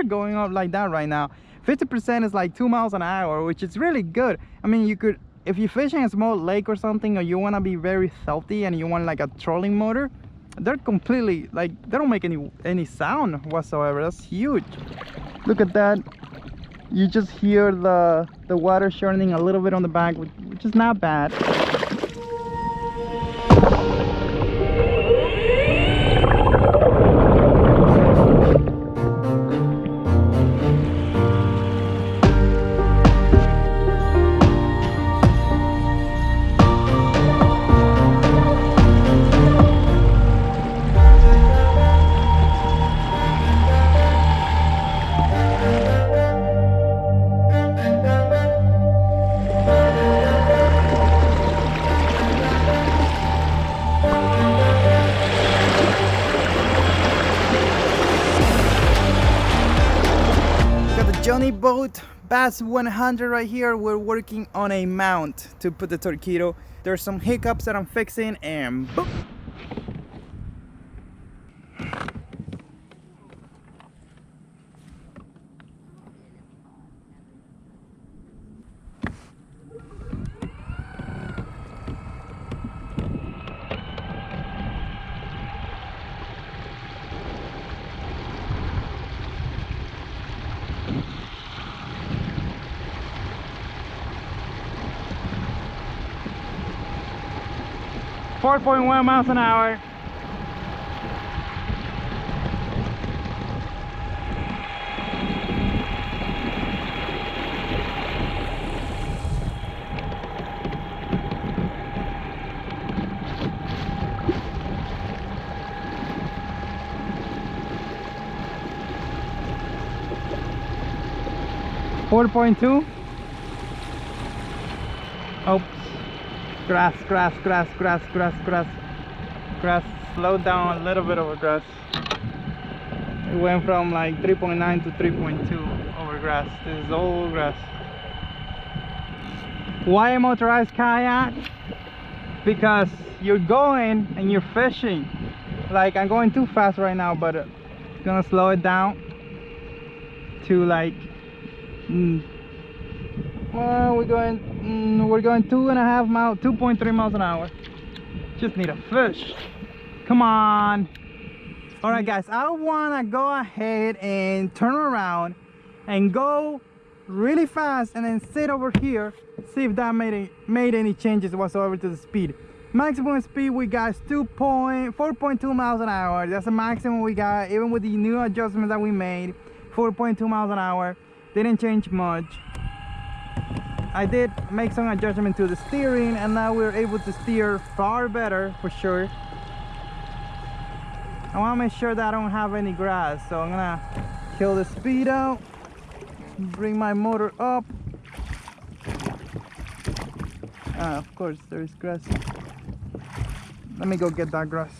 going up like that right now. 50% is like 2 miles an hour, which is really good. I mean, you could, if you're fishing a small lake or something, or you want to be very stealthy and you want like a trolling motor, they're completely like, they don't make any sound whatsoever. That's huge. Look at that. You just hear the water churning a little bit on the back, which is not bad. Jonny boat Bass 100 right here. We're working on a mount to put the Torqeedo. There's some hiccups that I'm fixing, and boom. .1 miles an hour. .2. Oh. Grass. Slow down a little bit over grass. It went from like 3.9 to 3.2 over grass. This is all grass. Why a motorized kayak? Because you're going and you're fishing. Like, I'm going too fast right now, but gonna slow it down. to like well, we're going 2.5 miles, 2.3 miles an hour. Just need a fish. Come on. All right, guys, I wanna go ahead and turn around and go really fast and then sit over here, see if that made any changes whatsoever to the speed. Maximum speed we got is 4.2 miles an hour. That's the maximum we got, even with the new adjustments that we made. 4.2 miles an hour. Didn't change much. I did make some adjustment to the steering, and now we're able to steer far better for sure. I want to make sure that I don't have any grass, so I'm gonna kill the speed out, bring my motor up. Of course there is grass. Let me go get that grass.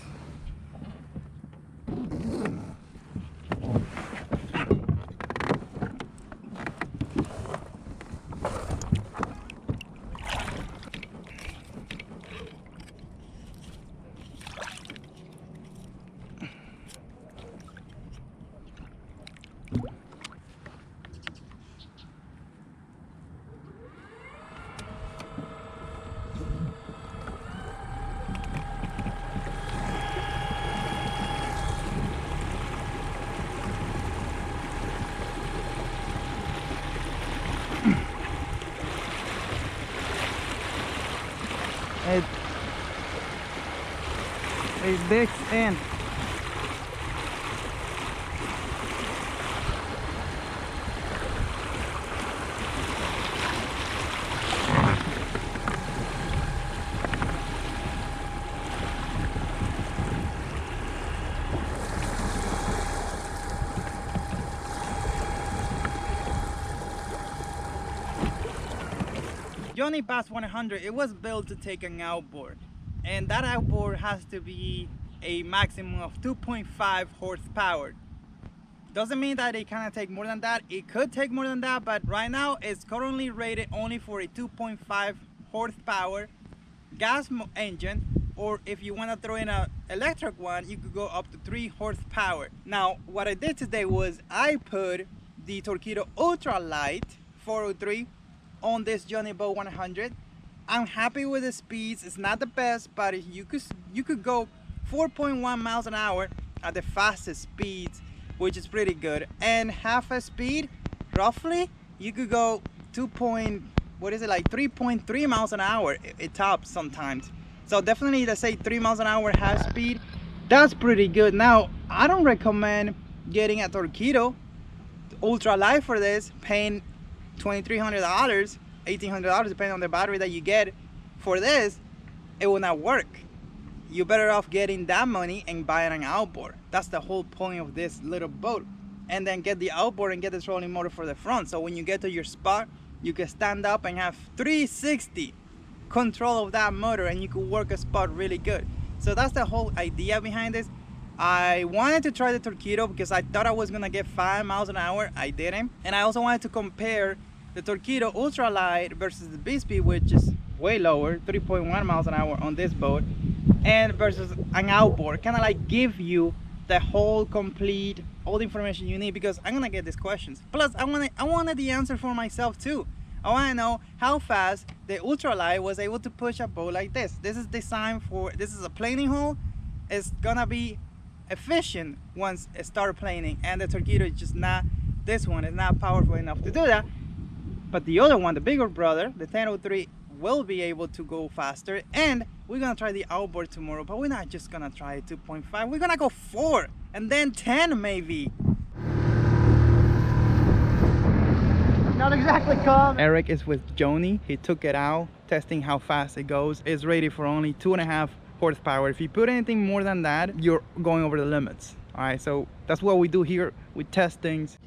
It digs in. Jonny Bass 100, it was built to take an outboard, and that outboard has to be a maximum of 2.5 horsepower. Doesn't mean that it cannot take more than that. It could take more than that, but right now it's currently rated only for a 2.5 horsepower gas engine, or if you want to throw in an electric one, you could go up to 3 horsepower. Now what I did today was I put the Torqeedo Ultra Light 403 on this Jonny Bass 100. I'm happy with the speeds. It's not the best, but you could go 4.1 miles an hour at the fastest speeds, which is pretty good. And half a speed, roughly, you could go 3.3 miles an hour. It tops sometimes. So definitely, let's say 3 miles an hour half speed. That's pretty good. Now, I don't recommend getting a Torqeedo Ultra Light for this, paying $2,300, $1,800, depending on the battery that you get for this. It will not work. You're better off getting that money and buying an outboard. That's the whole point of this little boat. And then get the outboard and get the trolling motor for the front, so when you get to your spot, you can stand up and have 360 control of that motor, and you can work a spot really good. So that's the whole idea behind this. I wanted to try the Torqeedo because I thought I was gonna get 5 miles an hour. I didn't. And I also wanted to compare the Torqeedo Ultra Light versus the Bixpy, which is way lower, 3.1 miles an hour on this boat, and versus an outboard. Kind of like give you the whole complete, all the information you need, because I'm gonna get these questions. Plus I wanted the answer for myself too. I want to know how fast the Ultralight was able to push a boat like this. This is designed for, this is a planing hull. It's gonna be efficient once it starts planing, and the Torqeedo is just not, this one is not powerful enough to do that. But the other one, the bigger brother, the 1003, will be able to go faster. And we're gonna try the outboard tomorrow, but we're not just gonna try 2.5. We're gonna go 4 and then 10 maybe. Not exactly calm. Eric is with Jonny. He took it out, testing how fast it goes. It's rated for only 2.5 horsepower. If you put anything more than that, you're going over the limits. All right, so that's what we do here. We test things.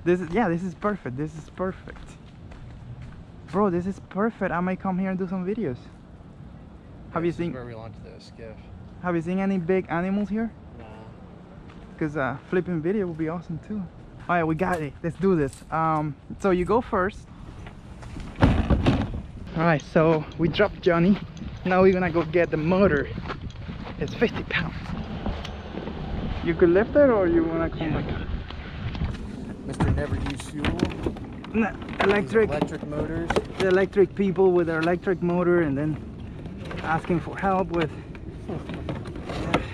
This is perfect. This is perfect, bro. This is perfect. I might come here and do some videos. Have you seen where we launched the skiff? Have you seen any big animals here? No. Because flipping video would be awesome too. All right, we got it. Let's do this. So you go first. All right, so we dropped Jonny Now we're gonna go get the motor. It's 50 pounds. You could lift it, or you wanna come back? Mr. Never Use Fuel. No, electric Motors. the electric people with their electric motor, and then asking for help with.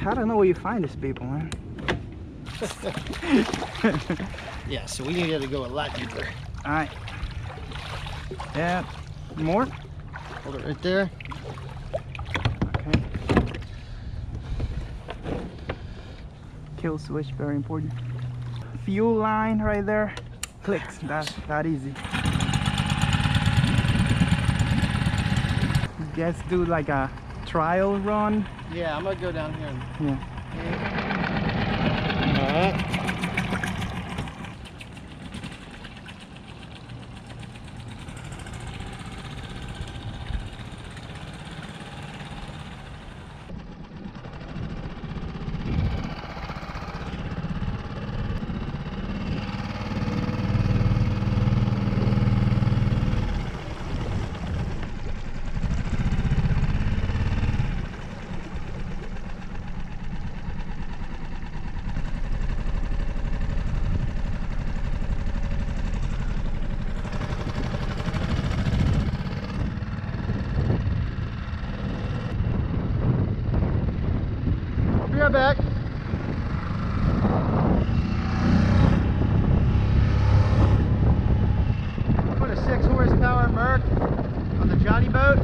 I don't know where you find these people, man. Yeah, so we needed to go a lot deeper. All right. Yeah. More. Hold it right there. Okay. Kill switch, very important. Fuel line right there. Clicks. That's that easy. Let's do like a trial run. Yeah, I'm gonna go down here and Yeah. Alright. Be right back. Put a 6 horsepower Merc on the Jonny boat.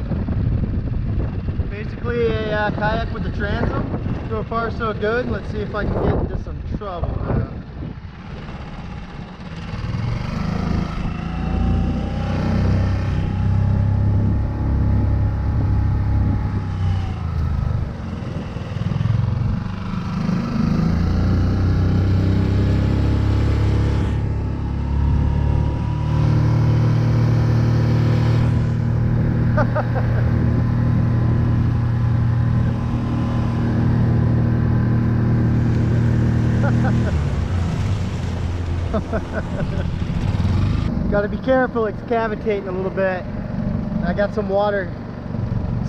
Basically a kayak with the transom. So far so good. Let's see if I can get into some trouble now. Got to be careful, it's cavitating a little bit. I got some water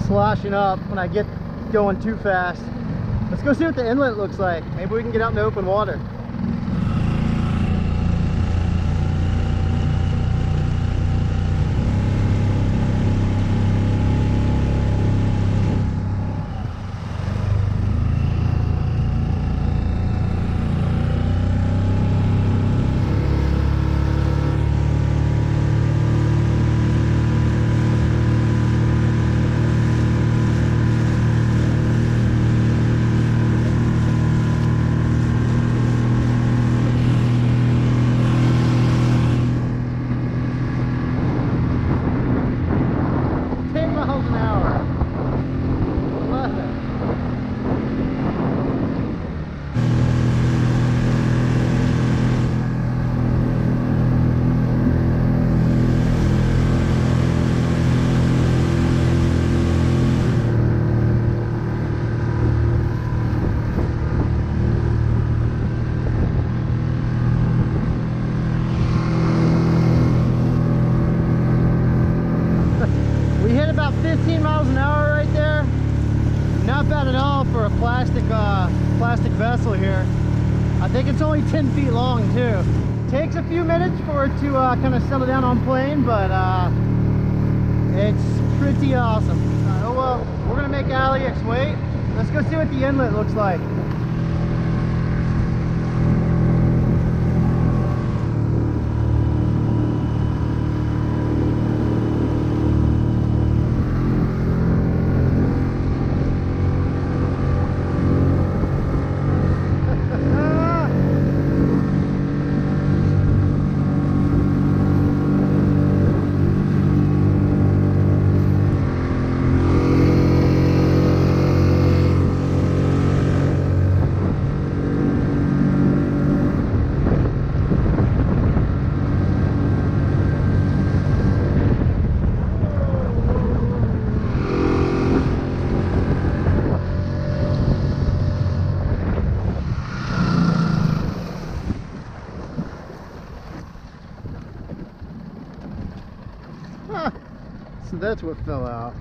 sloshing up when I get going too fast. Let's go see what the inlet looks like. Maybe we can get out in the open water. About 15 miles an hour right there. Not bad at all for a plastic vessel here. I think it's only 10 feet long too. Takes a few minutes for it to kind of settle down on plane, but it's pretty awesome. Oh well, we're gonna make Aliex wait. Let's go see what the inlet looks like. So that's what fell out.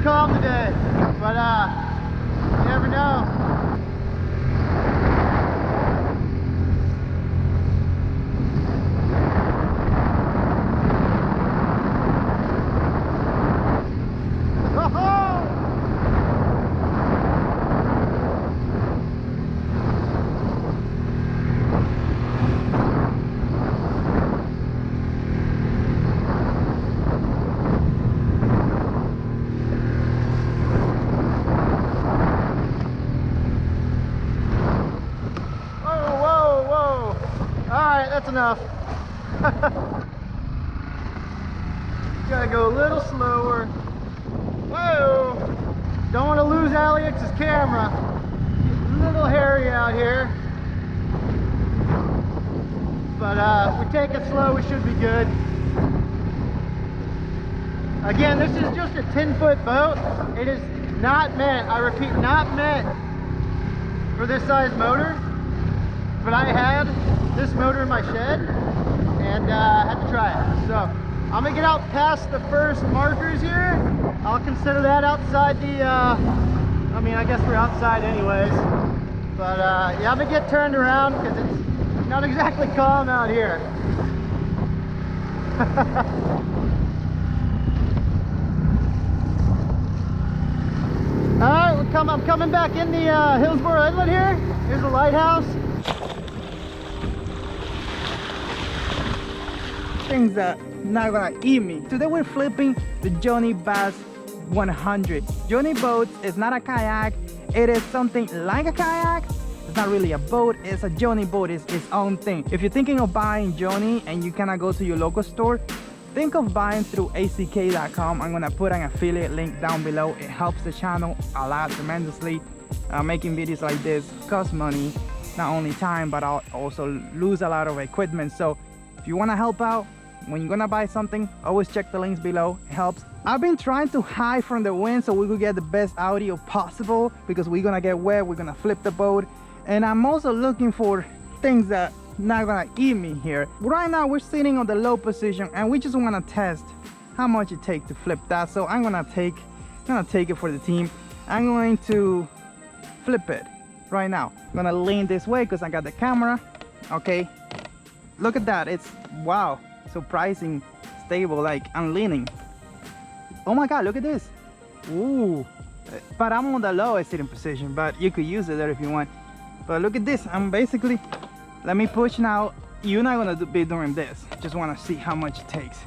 calm today, but you never know. That's enough. Gotta go a little slower. Whoa! Don't want to lose Alex's camera. A little hairy out here. But if we take it slow, we should be good. Again, this is just a 10-foot boat. It is not meant, I repeat, not meant for this size motor. But I had this motor in my shed and had to try it. So I'm gonna get out past the first markers here. I'll consider that outside the I mean, I guess we're outside anyways, but yeah, I'm gonna get turned around because it's not exactly calm out here. All right, I'm coming back in the Hillsborough Inlet here. Here's the lighthouse. Things that not gonna eat me. Today we're flipping the Jonny Bass 100. Jonny boats is not a kayak. It is something like a kayak. It's not really a boat. It's a Jonny boat. It's its own thing. If you're thinking of buying Jonny and you cannot go to your local store, think of buying through ack.com. I'm gonna put an affiliate link down below. It helps the channel a lot tremendously. Making videos like this costs money, not only time, but I'll also lose a lot of equipment. So if you want to help out when you're gonna buy something, always check the links below. It helps. I've been trying to hide from the wind so we could get the best audio possible, because we're gonna get wet, we're gonna flip the boat, and I'm also looking for things that not gonna eat me here. Right now we're sitting on the low position and we just want to test how much it takes to flip that. So I'm gonna take it for the team. I'm going to flip it right now. I'm gonna lean this way because I got the camera. Okay, look at that. It's wow, surprising stable. Like, I'm leaning. Oh my god, look at this. Ooh, but I'm on the lowest sitting position, but you could use it there if you want. But look at this. I'm basically, let me push now. You're not gonna be doing this. Just want to see how much it takes.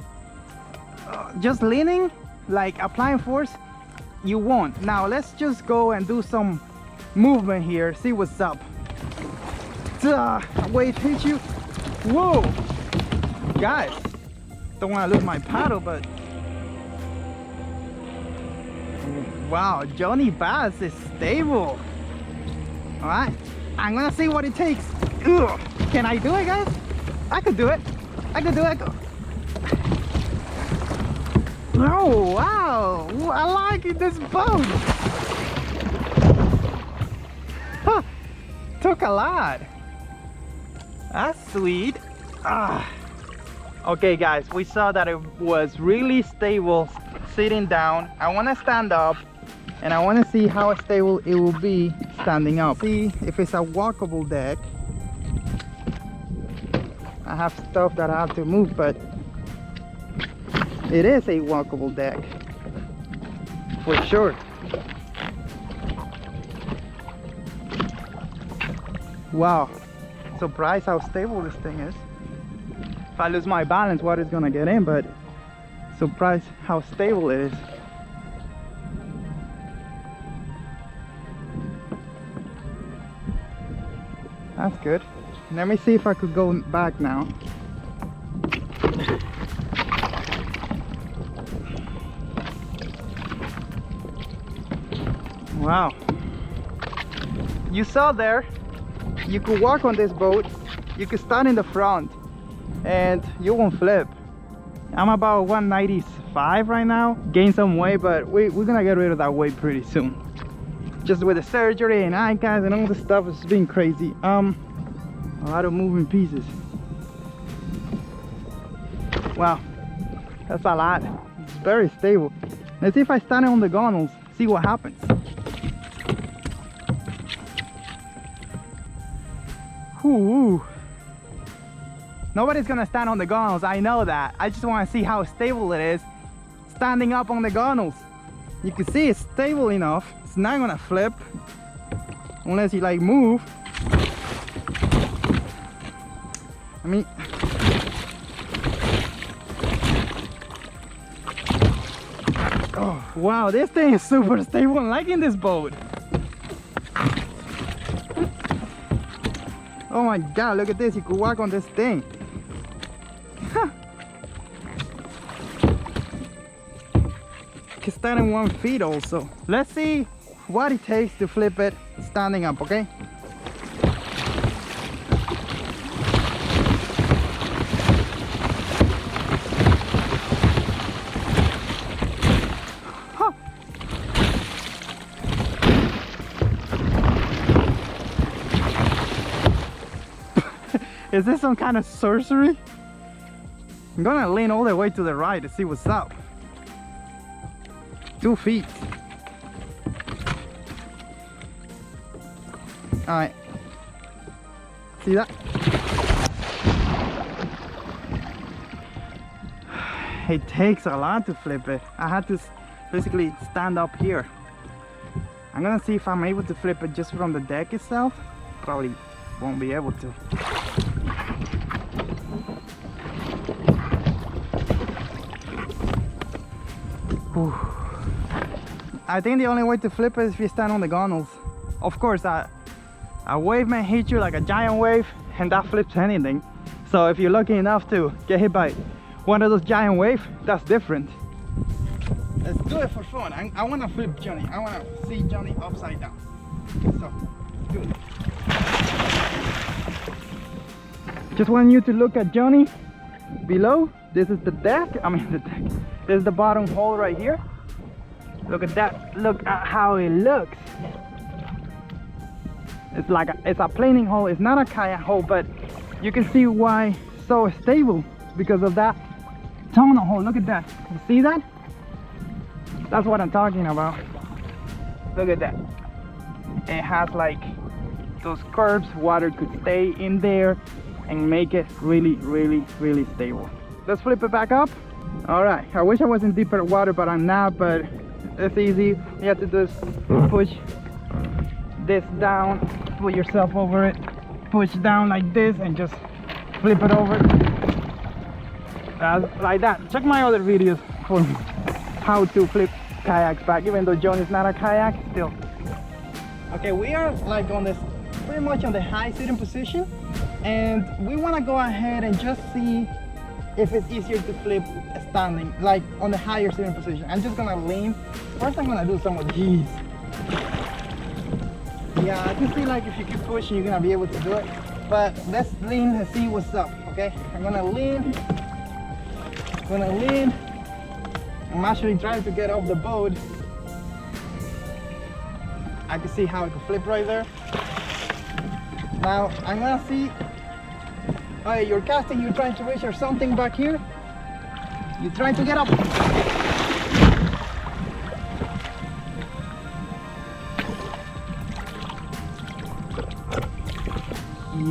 Just leaning, like applying force, you won't. Now let's just go and do some movement here, see what's up. Wait, hit you. Whoa, guys, don't want to lose my paddle, but wow, Jonny Bass is stable. All right, I'm gonna see what it takes. Ugh. Can I do it, guys? I could do it. I could do it. Oh wow, I like this boat. Huh. Took a lot. That's sweet. Okay guys, we saw that it was really stable sitting down. I want to stand up and I want to see how stable it will be standing up. See if it's a walkable deck. I have stuff that I have to move, but it is a walkable deck for sure. Wow, surprised how stable this thing is. If I lose my balance, water's gonna get in, but surprised how stable it is. That's good. Let me see if I could go back now. Wow. You saw there, you could walk on this boat, you could stand in the front, and you won't flip. I'm about 195 right now, gained some weight, but we're gonna get rid of that weight pretty soon. Just with the surgery and iCast and all this stuff, it's been crazy. A lot of moving pieces. Wow, that's a lot. It's very stable. Let's see if I stand it on the gunnels, see what happens. Ooh. Nobody's gonna stand on the gunnels, I know that. I just want to see how stable it is standing up on the gunnels. You can see it's stable enough. It's not gonna flip unless you like move. I mean, oh wow, this thing is super stable. I'm liking this boat. Oh my god, look at this, you could walk on this thing. You can stand in 1 feet also. Let's see what it takes to flip it standing up, okay? Is this some kind of sorcery? I'm gonna lean all the way to the right to see what's up. 2 feet. Alright. See that? It takes a lot to flip it. I had to basically stand up here. I'm gonna see if I'm able to flip it just from the deck itself. Probably won't be able to. Whew. I think the only way to flip it is if you stand on the gunnels. Of course, a wave may hit you like a giant wave and that flips anything. So if you're lucky enough to get hit by one of those giant waves, that's different. Let's do it for fun. I want to flip Jonny. I want to see Jonny upside down. So, let's do it. Just want you to look at Jonny below. This is the deck. I mean the deck. This is the bottom hole right here. Look at that. Look at how it looks. It's like it's a planing hole. It's not a kayak hole, but you can see why it's so stable. It's because of that tunnel hole. Look at that. You see that? That's what I'm talking about. Look at that. It has like those curves. Water could stay in there and make it really, really, really stable. Let's flip it back up. All right. I wish I was in deeper water, but I'm not. But it's easy. You have to just push this down, put yourself over it, push down like this, and just flip it over like that. Check my other videos for how to flip kayaks back, even though Jonny's not a kayak still. Okay, we are like on this, pretty much on the high sitting position, and we want to go ahead and just see if it's easier to flip standing, like on the higher sitting position. I'm just gonna lean. First I'm gonna do some of these. Yeah, I can see like if you keep pushing you're gonna be able to do it, but let's lean and see what's up. Okay, I'm gonna lean. I'm actually trying to get off the boat. I can see how it can flip right there. Now I'm gonna see. Alright, you're casting, you're trying to reach or something back here. You're trying to get up.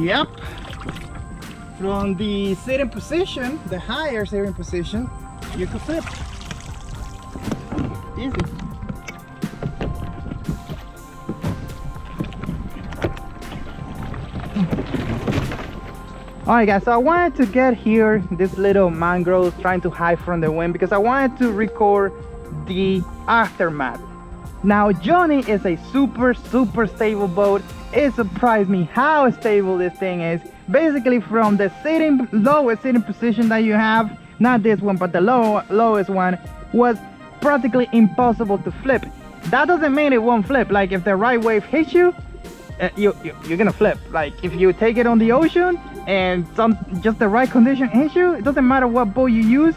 Yep. From the sitting position, the higher sitting position, you can flip. Easy. Alright guys, so I wanted to get here this little mangrove trying to hide from the wind because I wanted to record the aftermath. Now Jonny is a super stable boat. It surprised me how stable this thing is. Basically from the lowest sitting position that you have, not this one but the lowest one, was practically impossible to flip. That doesn't mean it won't flip. Like if the right wave hits you, you're gonna flip. Like if you take it on the ocean and just the right condition hits you, it doesn't matter what boat you use,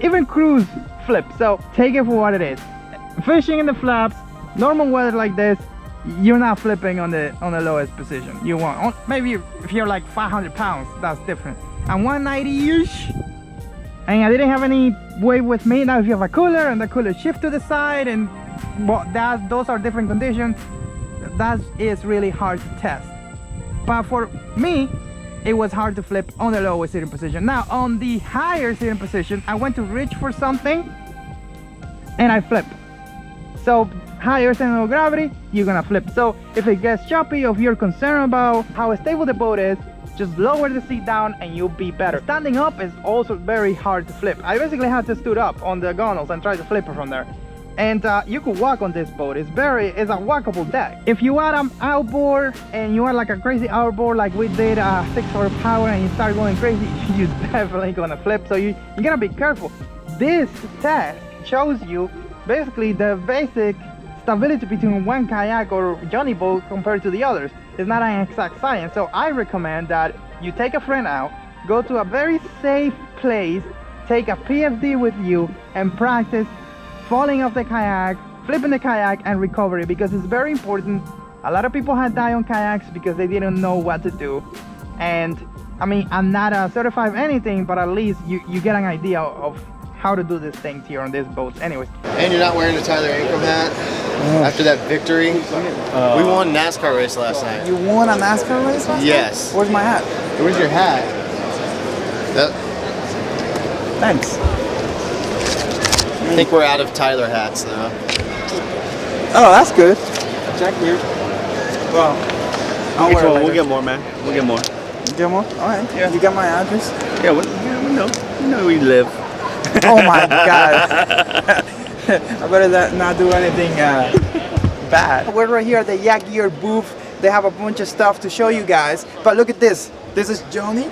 even cruise flip. So take it for what it is. Fishing in the flaps, normal weather like this, you're not flipping on the lowest position. You won't. Maybe if you're like 500 pounds, that's different. And 190-ish, and I didn't have any way with me. Now if you have a cooler and the cooler shift to the side, and well, those are different conditions, that is really hard to test. But for me, it was hard to flip on the lowest sitting position. Now on the higher sitting position, I went to reach for something and I flipped. So higher center of gravity, you're gonna flip. So if it gets choppy, or if you're concerned about how stable the boat is, just lower the seat down and you'll be better. Standing up is also very hard to flip. I basically had to stood up on the gunnels and try to flip it from there. And you could walk on this boat. It's a walkable deck. If you are an outboard and you are like a crazy outboard like we did, 6 horsepower, and you start going crazy, you're definitely gonna flip. So you gotta be careful. This test shows you basically the basic stability between one kayak or Jonny boat compared to the others. It's not an exact science. So I recommend that you take a friend out, go to a very safe place, take a PFD with you, and practice falling off the kayak, flipping the kayak, and recovery, because it's very important. A lot of people have died on kayaks because they didn't know what to do. And I mean, I'm not a certified anything, but at least you get an idea of how to do these things here on this boat. Anyways. And you're not wearing the Tyler Ankrum hat after that victory. We won a NASCAR race last night. You won a NASCAR race last Yes. night? Where's my hat? Where's your hat? Thanks. I think we're out of Tyler hats now. Oh, that's good. Check here. Well, We'll get more, man. We'll get more. Get more? Alright. Yeah. You got my address? Yeah, we know. We know where you live. Oh my god. I better not do anything bad. We're right here at the Yak Gear booth. They have a bunch of stuff to show you guys. But look at this. This is Jonny.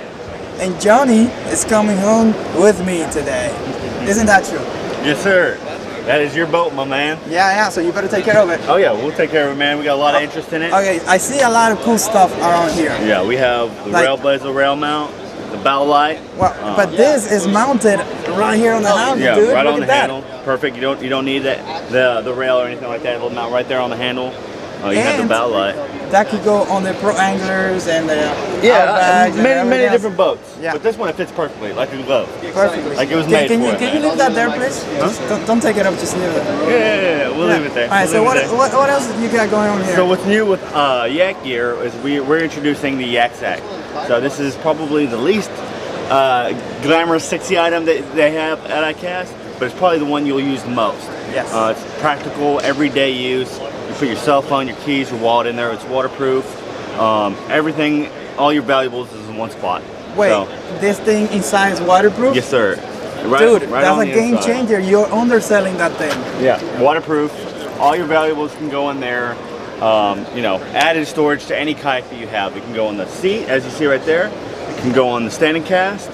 And Jonny is coming home with me today. Isn't that true? Yes, sir. That is your boat, my man. Yeah, so you better take care of it. Oh, yeah, we'll take care of it, man. We got a lot of interest in it. Okay, I see a lot of cool stuff around here. Yeah, we have the Like- Railblaza rail mount, the bow light. Well, but this is mounted right here on the handle, Yeah, dude. right Look on at the that. handle. Perfect. You don't need the rail or anything like that. It'll mount right there on the handle. You have the And bow light. that could go on the pro anglers and the Yeah, Outback and many everything else. different boats. Yeah. But this one it fits perfectly, like a glove. Perfectly. Like it was made Can for you it, can you man. leave that there, please? Just don't take it up. Just leave it. Yeah, we'll leave it there. All right. We'll So leave it there. what else you got going on here? So what's new with Yak Gear is we're introducing the Yak Sack. So this is probably the least glamorous, sexy item that they have at iCast, but it's probably the one you'll use the most. Yes. It's practical, everyday use. You put your cell phone, your keys, your wallet in there. It's waterproof. Everything, all your valuables is in one spot. Wait, So, this thing inside is waterproof? yes, sir. Right, Dude, right that's on a the game inside. changer. You're underselling that thing. Yeah, waterproof. All your valuables can go in there. Added storage to any kayak that you have. It can go on the seat, as you see right there. It can go on the standing cast.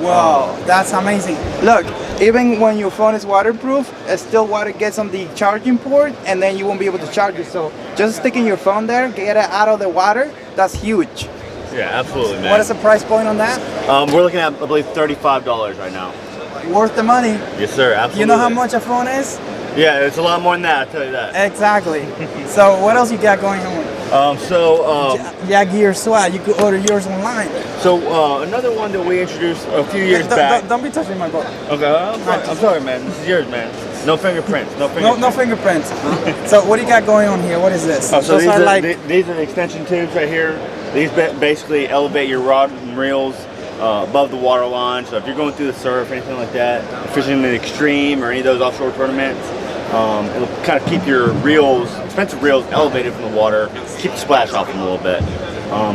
Wow, that's amazing. Look, even when your phone is waterproof, still water gets on the charging port, and then you won't be able to charge it. So just sticking your phone there, get it out of the water, that's huge. Yeah, absolutely, man. What is the price point on that? We're looking at, I believe, $35 right now. Worth the money. Yes, sir. Absolutely. You know how much a phone is? Yeah, it's a lot more than that. I'll tell you that. Exactly. So what else you got going on? Yeah, Gear Swag. You could order yours online. Another one that we introduced a few years back. Don't be touching my boat. Okay, I'm sorry, man. This is yours, man. No fingerprints. No fingerprints. No fingerprints. So what do you got going on here? What is this? So Those these are are like these are the extension tubes right here. These basically elevate your rod and reels above the water line. So if you're going through the surf or anything like that, fishing in the extreme or any of those offshore tournaments, it'll kind of keep your reels, expensive reels, elevated from the water, keep the splash off them a little bit.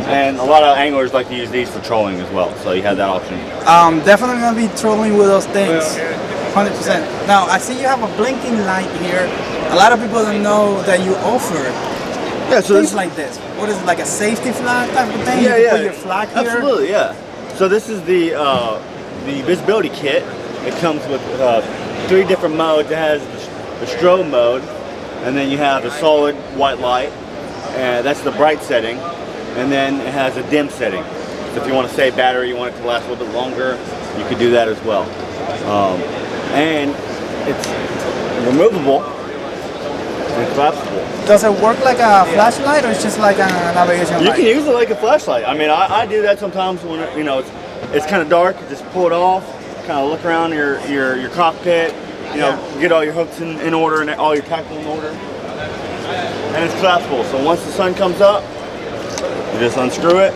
And a lot of anglers like to use these for trolling as well. So you have that option. definitely gonna be trolling with those things. 100%. Now I see you have a blinking light here. A lot of people don't know that you offer Yeah, so things like this. What is it, like a safety flag type of thing? Yeah, You yeah. put your flag here. Absolutely, yeah. So this is the visibility kit. It comes with 3 different modes. It has the strobe mode, and then you have the solid white light, and that's the bright setting, and then it has a dim setting. So if you want to save battery, you want it to last a little bit longer, you could do that as well. And it's removable and collapsible. Does it work like a flashlight or it's just like a navigation You light? can use it like a flashlight. I mean, I do that sometimes when it's kind of dark. You just pull it off, kind of look around your cockpit, you know, get all your hooks in order and all your tackle in order. And it's collapsible, so once the sun comes up, you just unscrew it.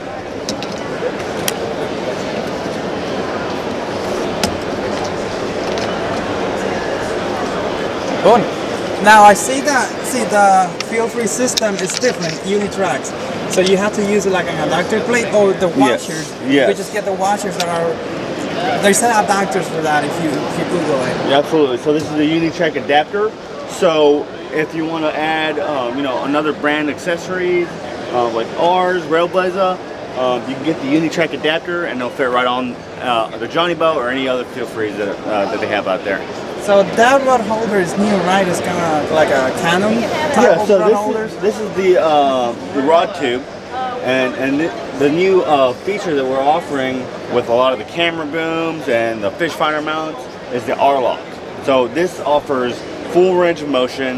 Boom. Now I see the feel-free system is different, Unitracks. So you have to use it like an adapter plate or the washers. Yes. You just get the washers that are, there's adapters for that if you Google it. Yeah, absolutely. So this is a Unitrack adapter. So if you want to add, you know, another brand accessories like ours, Railblaza, you can get the Unitrack adapter and they'll fit right on the Jonny boat or any other feel-frees that they have out there. So that rod holder is new, right? It's kind of like a Canon type of rod holders? This is the rod tube, and the new feature that we're offering with a lot of the camera booms and the fish finder mounts is the R-Lock. So this offers full range of motion,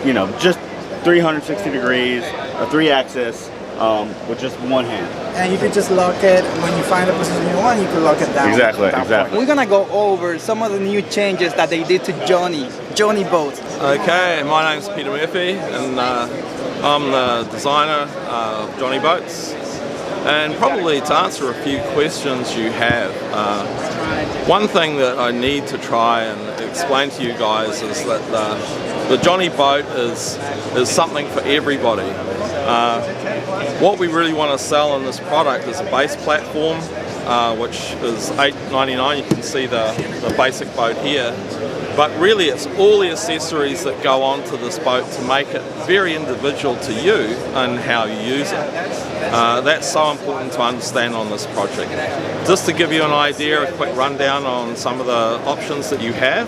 you know, just 360 degrees, a 3-axis, with just one hand. And you could just lock it when you find the position you want. You can lock it down. Exactly. We're gonna go over some of the new changes that they did to Jonny boats. Okay, my name's Peter Murphy, and I'm the designer of Jonny boats. And probably to answer a few questions you have, one thing that I need to try and explain to you guys is that the Jonny boat is something for everybody. What we really want to sell in this product is a base platform, which is $8.99. You can see the basic boat here. But really it's all the accessories that go onto this boat to make it very individual to you and how you use it. That's so important to understand on this project. Just to give you an idea, a quick rundown on some of the options that you have.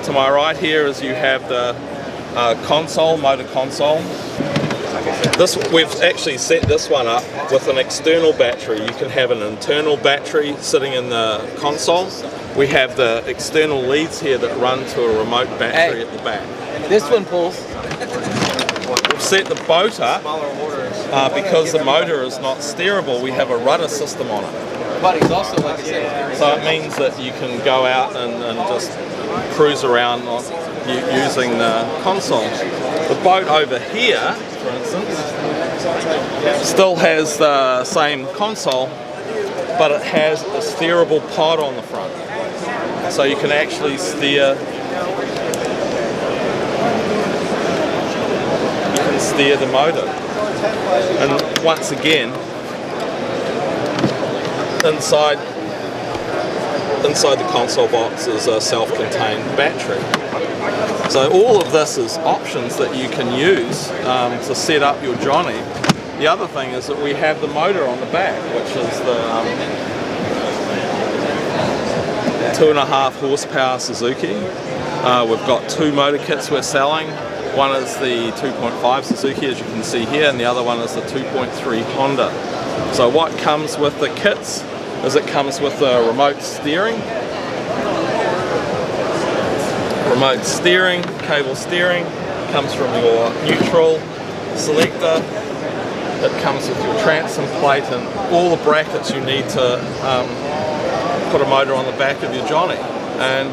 To my right here is you have the console, motor console. We've actually set this one up with an external battery. You can have an internal battery sitting in the console. We have the external leads here that run to a remote battery at the back. This one pulls. We've set the boat up because the motor is not steerable. We have a rudder system on it. But it's also, like I said, so it means that you can go out and just cruise around using the console. The boat over here, for instance, still has the same console, but it has a steerable pod on the front. So you can actually steer. You can steer the motor. And once again, inside the console box is a self-contained battery. So all of this is options that you can use to set up your Jonny. The other thing is that we have the motor on the back, which is the 2.5 horsepower Suzuki. We've got two motor kits we're selling. One is the 2.5 Suzuki, as you can see here, and the other one is the 2.3 Honda. So what comes with the kits is it comes with a remote steering, cable steering, comes from your neutral selector, it comes with your transom plate and all the brackets you need to put a motor on the back of your Jonny. And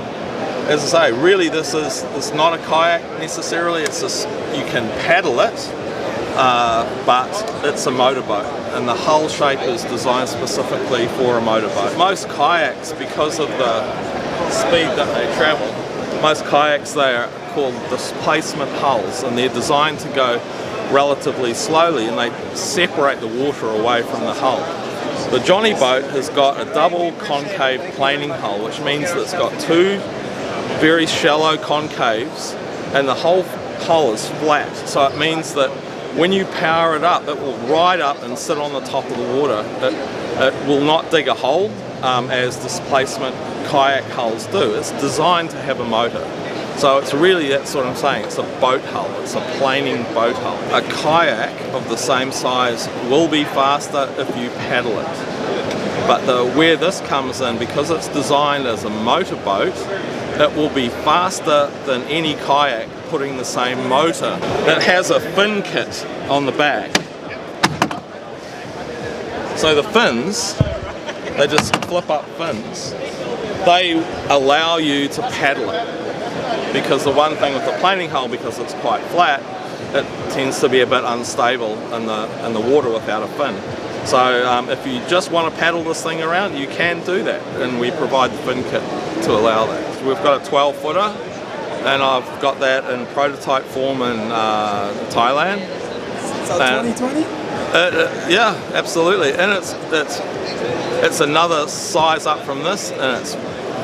as I say, really it's not a kayak necessarily, it's just, you can paddle it, but it's a motorboat, and the hull shape is designed specifically for a motorboat. Most kayaks, because of the speed that they travel, most kayaks, they are called displacement hulls, and they're designed to go relatively slowly, and they separate the water away from the hull. The Jonny boat has got a double concave planing hull, which means that it's got two very shallow concaves, and the whole hull is flat. So it means that when you power it up, it will ride up and sit on the top of the water. It will not dig a hole as displacement kayak hulls do. It's designed to have a motor. So it's really, that's what I'm saying, it's a boat hull, it's a planing boat hull. A kayak of the same size will be faster if you paddle it. But where this comes in, because it's designed as a motorboat, it will be faster than any kayak putting the same motor. It has a fin kit on the back. So the fins They just flip up fins. They allow you to paddle it, because the one thing with the planing hull, because it's quite flat, it tends to be a bit unstable in the water without a fin. So if you just want to paddle this thing around, you can do that, and we provide the fin kit to allow that. We've got a 12-footer, and I've got that in prototype form in Thailand. So 2020? Yeah, absolutely, and it's another size up from this, and it's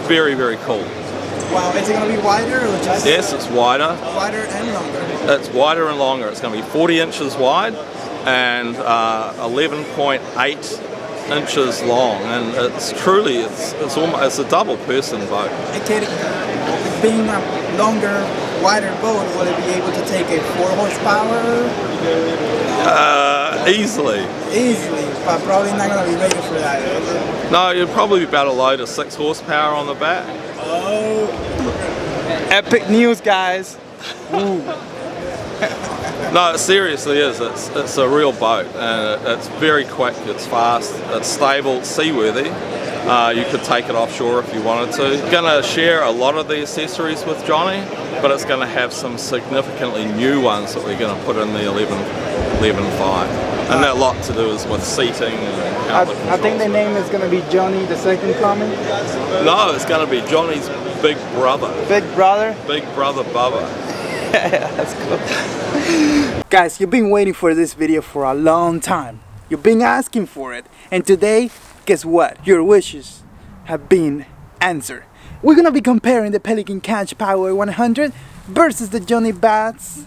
very, very cool. Wow, is it going to be wider or just? Yes, it's wider. Wider and longer. It's wider and longer. It's going to be 40 inches wide and 11.8 inches long, and it's truly it's a double person boat. Okay, being a longer, wider boat, will it be able to take a 4 horsepower? Easily. Easily, but probably not going to be ready for that, is it? No, you'd probably be about a load of 6 horsepower on the back. Oh, epic news, guys. Ooh. No, it seriously is. It's a real boat, and it's very quick, it's fast, it's stable, it's seaworthy. You could take it offshore if you wanted to. Going to share a lot of the accessories with Jonny, but it's going to have some significantly new ones that we're going to put in the 11.5. And that lot to do is with seating and how the controls I think the name is going to be Jonny the second coming. No, it's going to be Johnny's big brother. Big brother? Big brother Bubba. That's cool. Guys, you've been waiting for this video for a long time. You've been asking for it. And today, guess what? Your wishes have been answered. We're going to be comparing the Pelican Catch Power 100 versus the Jonny Bass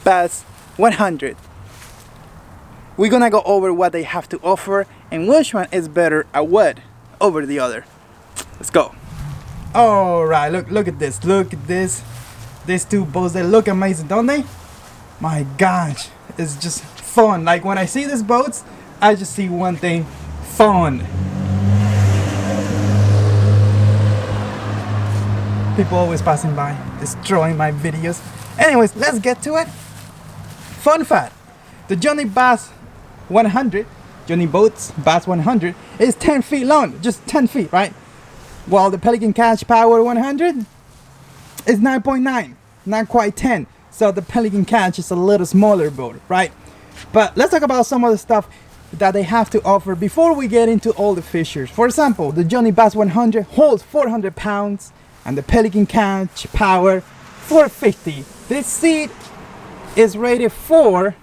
Bass 100. We're gonna go over what they have to offer and which one is better at what over the other. Let's go. Alright, look at this. Look at this. These two boats, they look amazing, don't they? My gosh, it's just fun. Like when I see these boats, I just see one thing: fun. People always passing by, destroying my videos. Anyways, let's get to it. Fun fact: the Jonny Bass 100, Jonny Bass 100 is 10 feet long, just 10 feet, right? While the Pelican Catch Power 100 is 9.9, not quite 10. So the Pelican Catch is a little smaller boat, right? But let's talk about some of the stuff that they have to offer before we get into all the features. For example, the Jonny Bass 100 holds 400 pounds and the Pelican Catch Power 450. This seat is rated for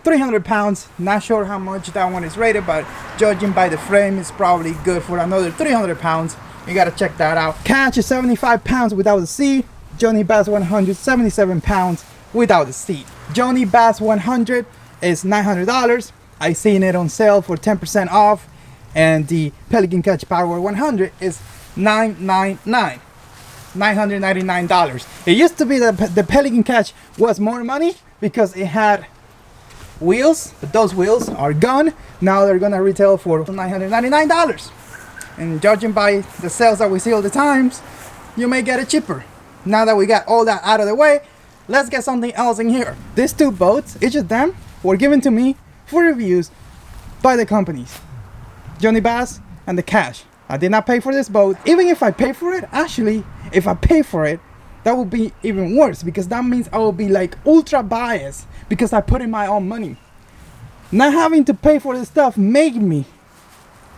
300 pounds. Not sure how much that one is rated, but judging by the frame, it's probably good for another 300 pounds. You gotta check that out. Catch is 75 pounds without the seat. Jonny Bass 100, 77 pounds without the seat. Jonny Bass 100 is $900. I seen it on sale for 10% off, and the Pelican Catch Power 100 is $999. It used to be that the Pelican Catch was more money because it had wheels, but those wheels are gone. Now they're gonna retail for $999. And judging by the sales that we see all the times, you may get it cheaper. Now that we got all that out of the way, let's get something else in here. These two boats, each of them, were given to me for reviews by the companies, Jonny Bass and the Catch. I did not pay for this boat. Even if I pay for it, actually, if I pay for it, that would be even worse, because that means I will be like ultra biased because I put in my own money. Not having to pay for this stuff made me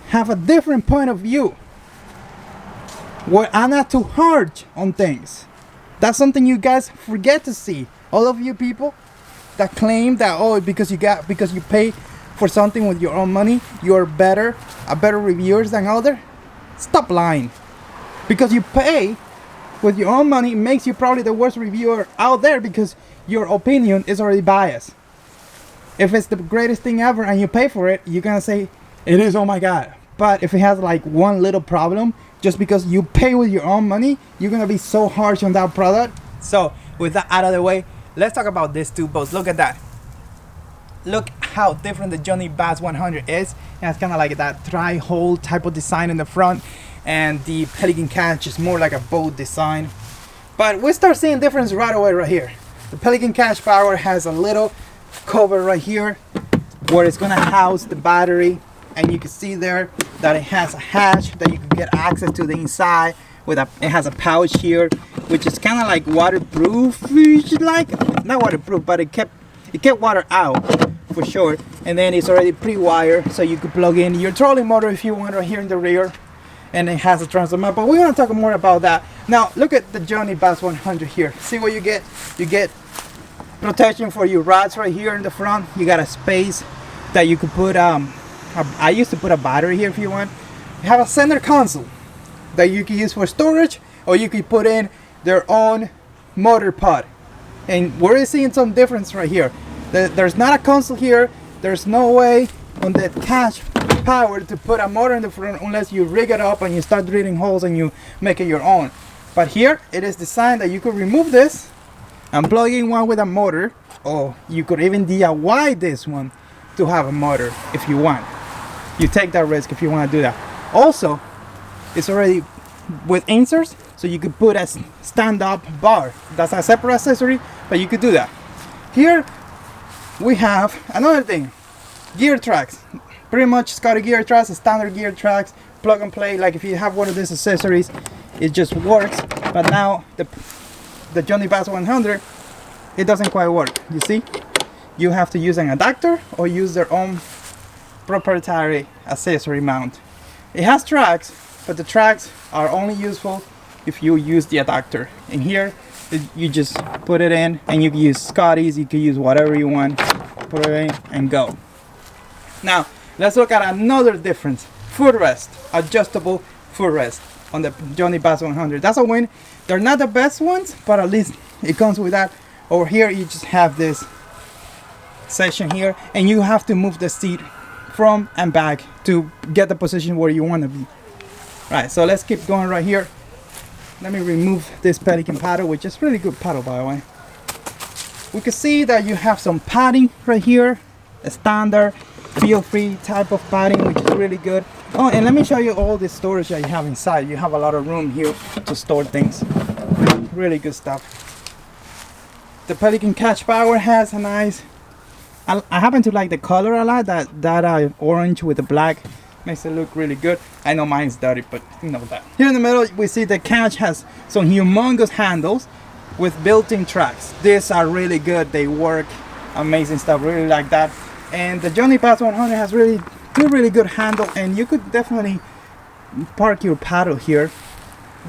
have a different point of view, where I'm not too hard on things. That's something you guys forget to see. All of you people that claim that, oh, because you pay for something with your own money, you're better reviewers than others. Stop lying. Because you pay with your own money makes you probably the worst reviewer out there, because your opinion is already biased. If it's the greatest thing ever and you pay for it, you're gonna say it is, oh my god. But if it has like one little problem, just because you pay with your own money, you're gonna be so harsh on that product. So with that out of the way, let's talk about these two boats. Look at that. Look how different the Jonny Bass 100 is. It has kind of like that tri-hole type of design in the front, and the Pelican Catch is more like a boat design. But we start seeing difference right away right here. The Pelican Catch Power has a little cover right here where it's gonna house the battery, and you can see there that it has a hatch that you can get access to the inside. It has a pouch here, which is kind of like waterproof, like not waterproof, but it kept water out for sure. And then it's already pre-wired, so you could plug in your trolling motor if you want right here in the rear. And it has a transformer, but we want to talk more about that. Now look at the Jonny Bass 100 here. See what you get? You get protection for your rods right here in the front. You got a space that you could put I used to put a battery here if you want. You have a center console that you can use for storage, or you could put in their own motor pod. And we're seeing some difference right here. There's not a console here. There's no way on the catch power to put a motor in the front unless you rig it up and you start drilling holes and you make it your own. But here it is designed that you could remove this and plug in one with a motor, or you could even DIY this one to have a motor if you want. You take that risk if you want to do that. Also, it's already with inserts, so you could put a stand-up bar. That's a separate accessory, but you could do that. Here we have another thing, gear tracks. Pretty much Scotty gear tracks, standard gear tracks, plug and play. Like if you have one of these accessories, it just works. But now the Jonny Bass 100, it doesn't quite work. You see, you have to use an adapter or use their own proprietary accessory mount. It has tracks, but the tracks are only useful if you use the adapter. And here you just put it in, and you can use Scotty's, you can use whatever you want, put it in and go. Now let's look at another difference. Footrest, adjustable footrest on the Jonny Bass 100. That's a win. They're not the best ones, but at least it comes with that. Over here you just have this section here, and you have to move the seat from and back to get the position where you want to be. Right, so let's keep going right here. Let me remove this Pelican paddle, which is really good paddle by the way. We can see that you have some padding right here, a standard feel-free type of padding, which is really good. Oh, and let me show you all the storage that you have inside. You have a lot of room here to store things. Really good stuff. The Pelican catch power has a nice, I happen to like the color a lot. That orange with the black makes it look really good. I know mine's dirty, but you know that. Here in the middle we see the catch has some humongous handles with built-in tracks. These are really good. They work amazing stuff. Really like that. And the Jonny Bass 100 has really good handle, and you could definitely park your paddle here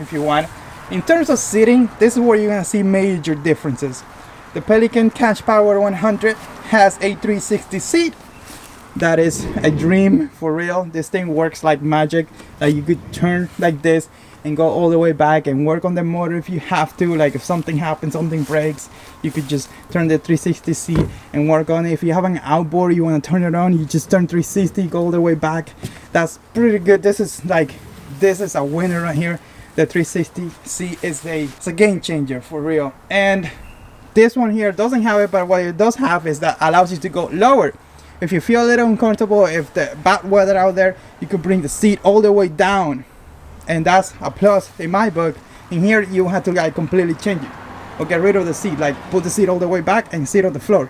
if you want. In terms of seating, this is where you're gonna see major differences. The Pelican Catch Power 100 has a 360 seat. That is a dream for real. This thing works like magic. Like you could turn like this and go all the way back and work on the motor if you have to. Like if something happens, something breaks, you could just turn the 360 seat and work on it. If you have an outboard, you want to turn it on, you just turn 360, go all the way back. That's pretty good. This is a winner right here. The 360 seat is a game changer for real. And this one here doesn't have it, but what it does have is that allows you to go lower. If you feel a little uncomfortable, if the bad weather out there, you could bring the seat all the way down, and that's a plus in my book. In here you have to like completely change it or get rid of the seat, like put the seat all the way back and sit on the floor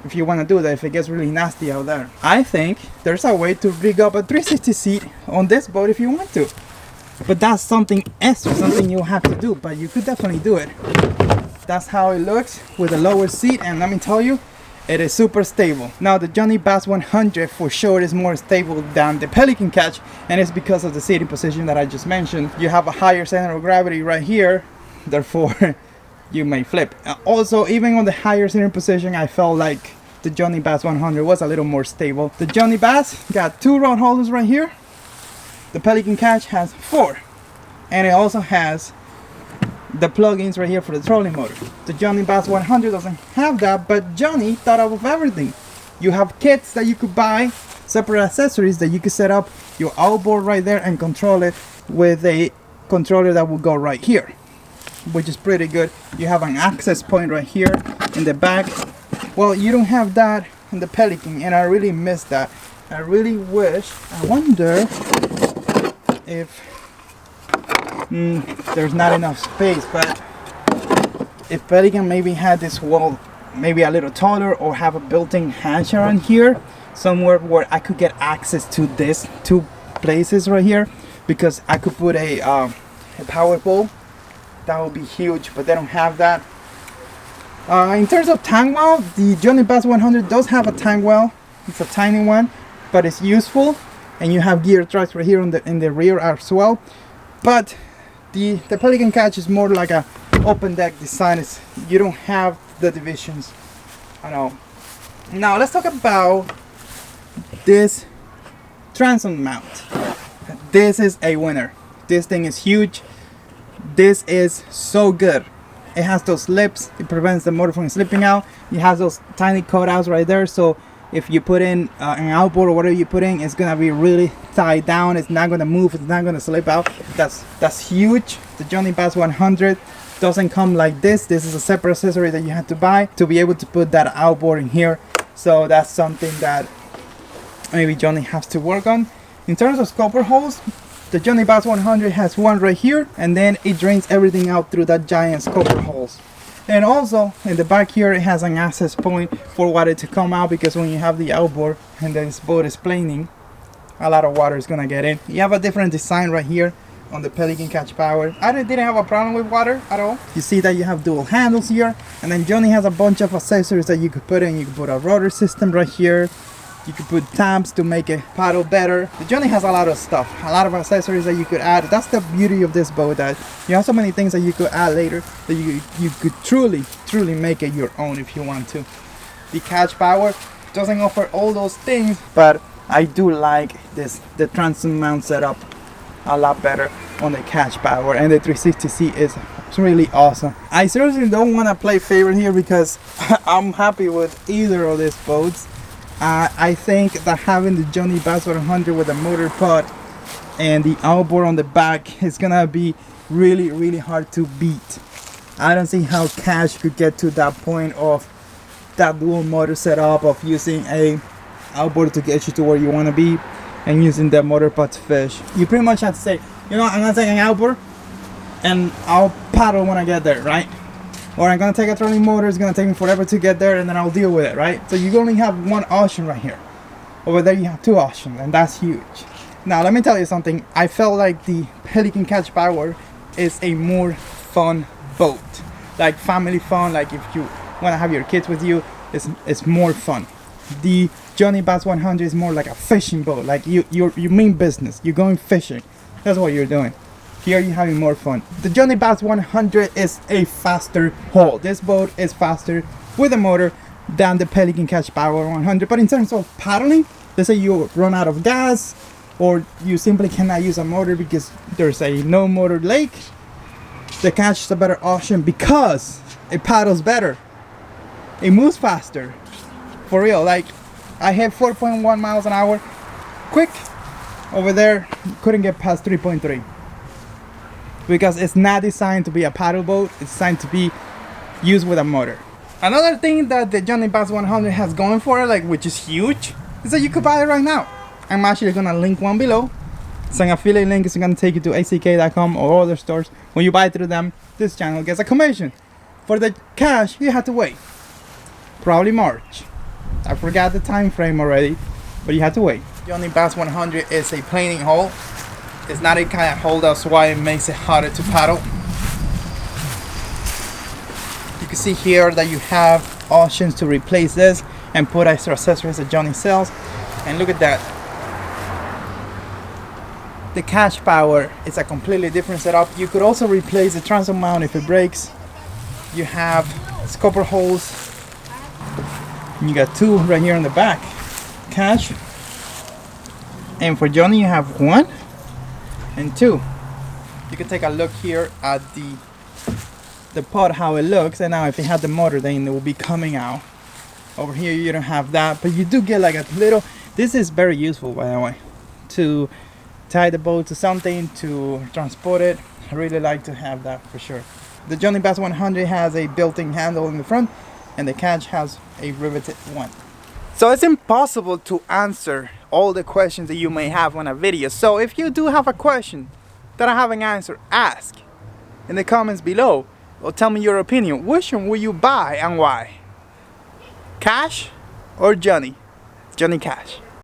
if you want to do that, if it gets really nasty out there. I think there's a way to rig up a 360 seat on this boat if you want to, but that's something extra, something you have to do, but you could definitely do it. That's how it looks with a lower seat, and let me tell you, it is super stable. Now the Jonny Bass 100 for sure is more stable than the Pelican Catch, and it's because of the seating position that I just mentioned. You have a higher center of gravity right here, therefore you may flip. Also, even on the higher center position, I felt like the Jonny Bass 100 was a little more stable. The Jonny Bass got 2 rod holders right here. The Pelican Catch has 4, and it also has the plugins right here for the trolling motor. The Jonny Bass 100 doesn't have that, but Jonny thought of everything. You have kits that you could buy, separate accessories that you could set up your outboard right there and control it with a controller that will go right here, which is pretty good. You have an access point right here in the back. Well, you don't have that in the Pelican, and I really miss that. I really wish, I wonder if there's not enough space, but if Pelican maybe had this wall maybe a little taller, or have a built-in hatch around here somewhere where I could get access to this to places right here because I could put a power pole. That would be huge, but they don't have that. In terms of tank well, the Jonny Bass 100 does have a tank well. It's a tiny one, but it's useful, and you have gear tracks right here in the rear as well. But the Pelican catch is more like a open deck design. You don't have the divisions at all. Now let's talk about this transom mount. This is a winner. This thing is huge. This is so good. It has those slips. It prevents the motor from slipping out. It has those tiny cutouts right there, so if you put in an outboard or whatever you put in, it's gonna be really tied down. It's not gonna move. It's not gonna slip out. That's huge. The Jonny Bass 100 doesn't come like this. This is a separate accessory that you have to buy to be able to put that outboard in here. So that's something that maybe Jonny has to work on. In terms of scupper holes, the Jonny Bass 100 has one right here, and then it drains everything out through that giant scupper holes. And also in the back here, it has an access point for water to come out, because when you have the outboard and this boat is planing, a lot of water is gonna get in. You have a different design right here on the Pelican Catch Power. I didn't have a problem with water at all. You see that you have dual handles here, and then Jonny has a bunch of accessories that you could put in. You could put a rotor system right here. You could put tabs to make it paddle better. The Jonny has a lot of stuff, a lot of accessories that you could add. That's the beauty of this boat, that you have so many things that you could add later that you could truly make it your own if you want to. The Catch Power doesn't offer all those things, but I do like the transom mount setup a lot better on the Catch Power, and the 360C is really awesome. I seriously don't want to play favorite here because I'm happy with either of these boats. I think that having the Jonny Bass 100 with a motor pod and the outboard on the back is gonna be really hard to beat. I don't see how Cash could get to that point of that dual motor setup, of using a outboard to get you to where you want to be and using the motor pod to fish. You pretty much have to say, you know, I'm gonna take an outboard and I'll paddle when I get there, right? Or I'm gonna take a trolling motor, it's gonna take me forever to get there, and then I'll deal with it, right? So you only have one option right here. Over there you have two options, and that's huge. Now let me tell you something. I felt like the Pelican Catch Power is a more fun boat, like family fun. Like if you want to have your kids with you, it's more fun. The Jonny Bass 100 is more like a fishing boat. Like you mean business. You're going fishing. That's what you're doing. Here you're having more fun. The Jonny Bass 100 is a faster hull. This boat is faster with a motor than the Pelican Catch Power 100. But in terms of paddling, let's say you run out of gas, or you simply cannot use a motor because there's a no motor lake, the Catch is a better option because it paddles better. It moves faster. For real, like I hit 4.1 miles an hour quick. Over there, couldn't get past 3.3. Because it's not designed to be a paddle boat, it's designed to be used with a motor. Another thing that the Jonny Bass 100 has going for it, like, which is huge, is that you could buy it right now. I'm actually gonna link one below. It's an affiliate link. It's gonna take you to ack.com or other stores. When you buy through them, this channel gets a commission. For the Cash, you have to wait. Probably March. I forgot the time frame already, but you have to wait. Jonny Bass 100 is a planing hull. It's not a kayak hull, that's why it makes it harder to paddle. You can see here that you have options to replace this and put extra accessories that Jonny sells. And look at that. The Catch Power is a completely different setup. You could also replace the transom mount if it breaks. You have scupper holes. And you got two right here on the back. Catch. And for Jonny you have one and two. You can take a look here at the pod, how it looks, and now if it had the motor, then it will be coming out. Over here you don't have that, but you do get like a little. This is very useful, by the way, to tie the boat to something, to transport it. I really like to have that for sure. The Jonny Bass 100 has a built-in handle in the front, and the Catch has a riveted one. So it's impossible to answer all the questions that you may have on a video. So if you do have a question that I haven't answered, ask in the comments below, or tell me your opinion. Which one will you buy and why? Cash or Jonny? Jonny Cash.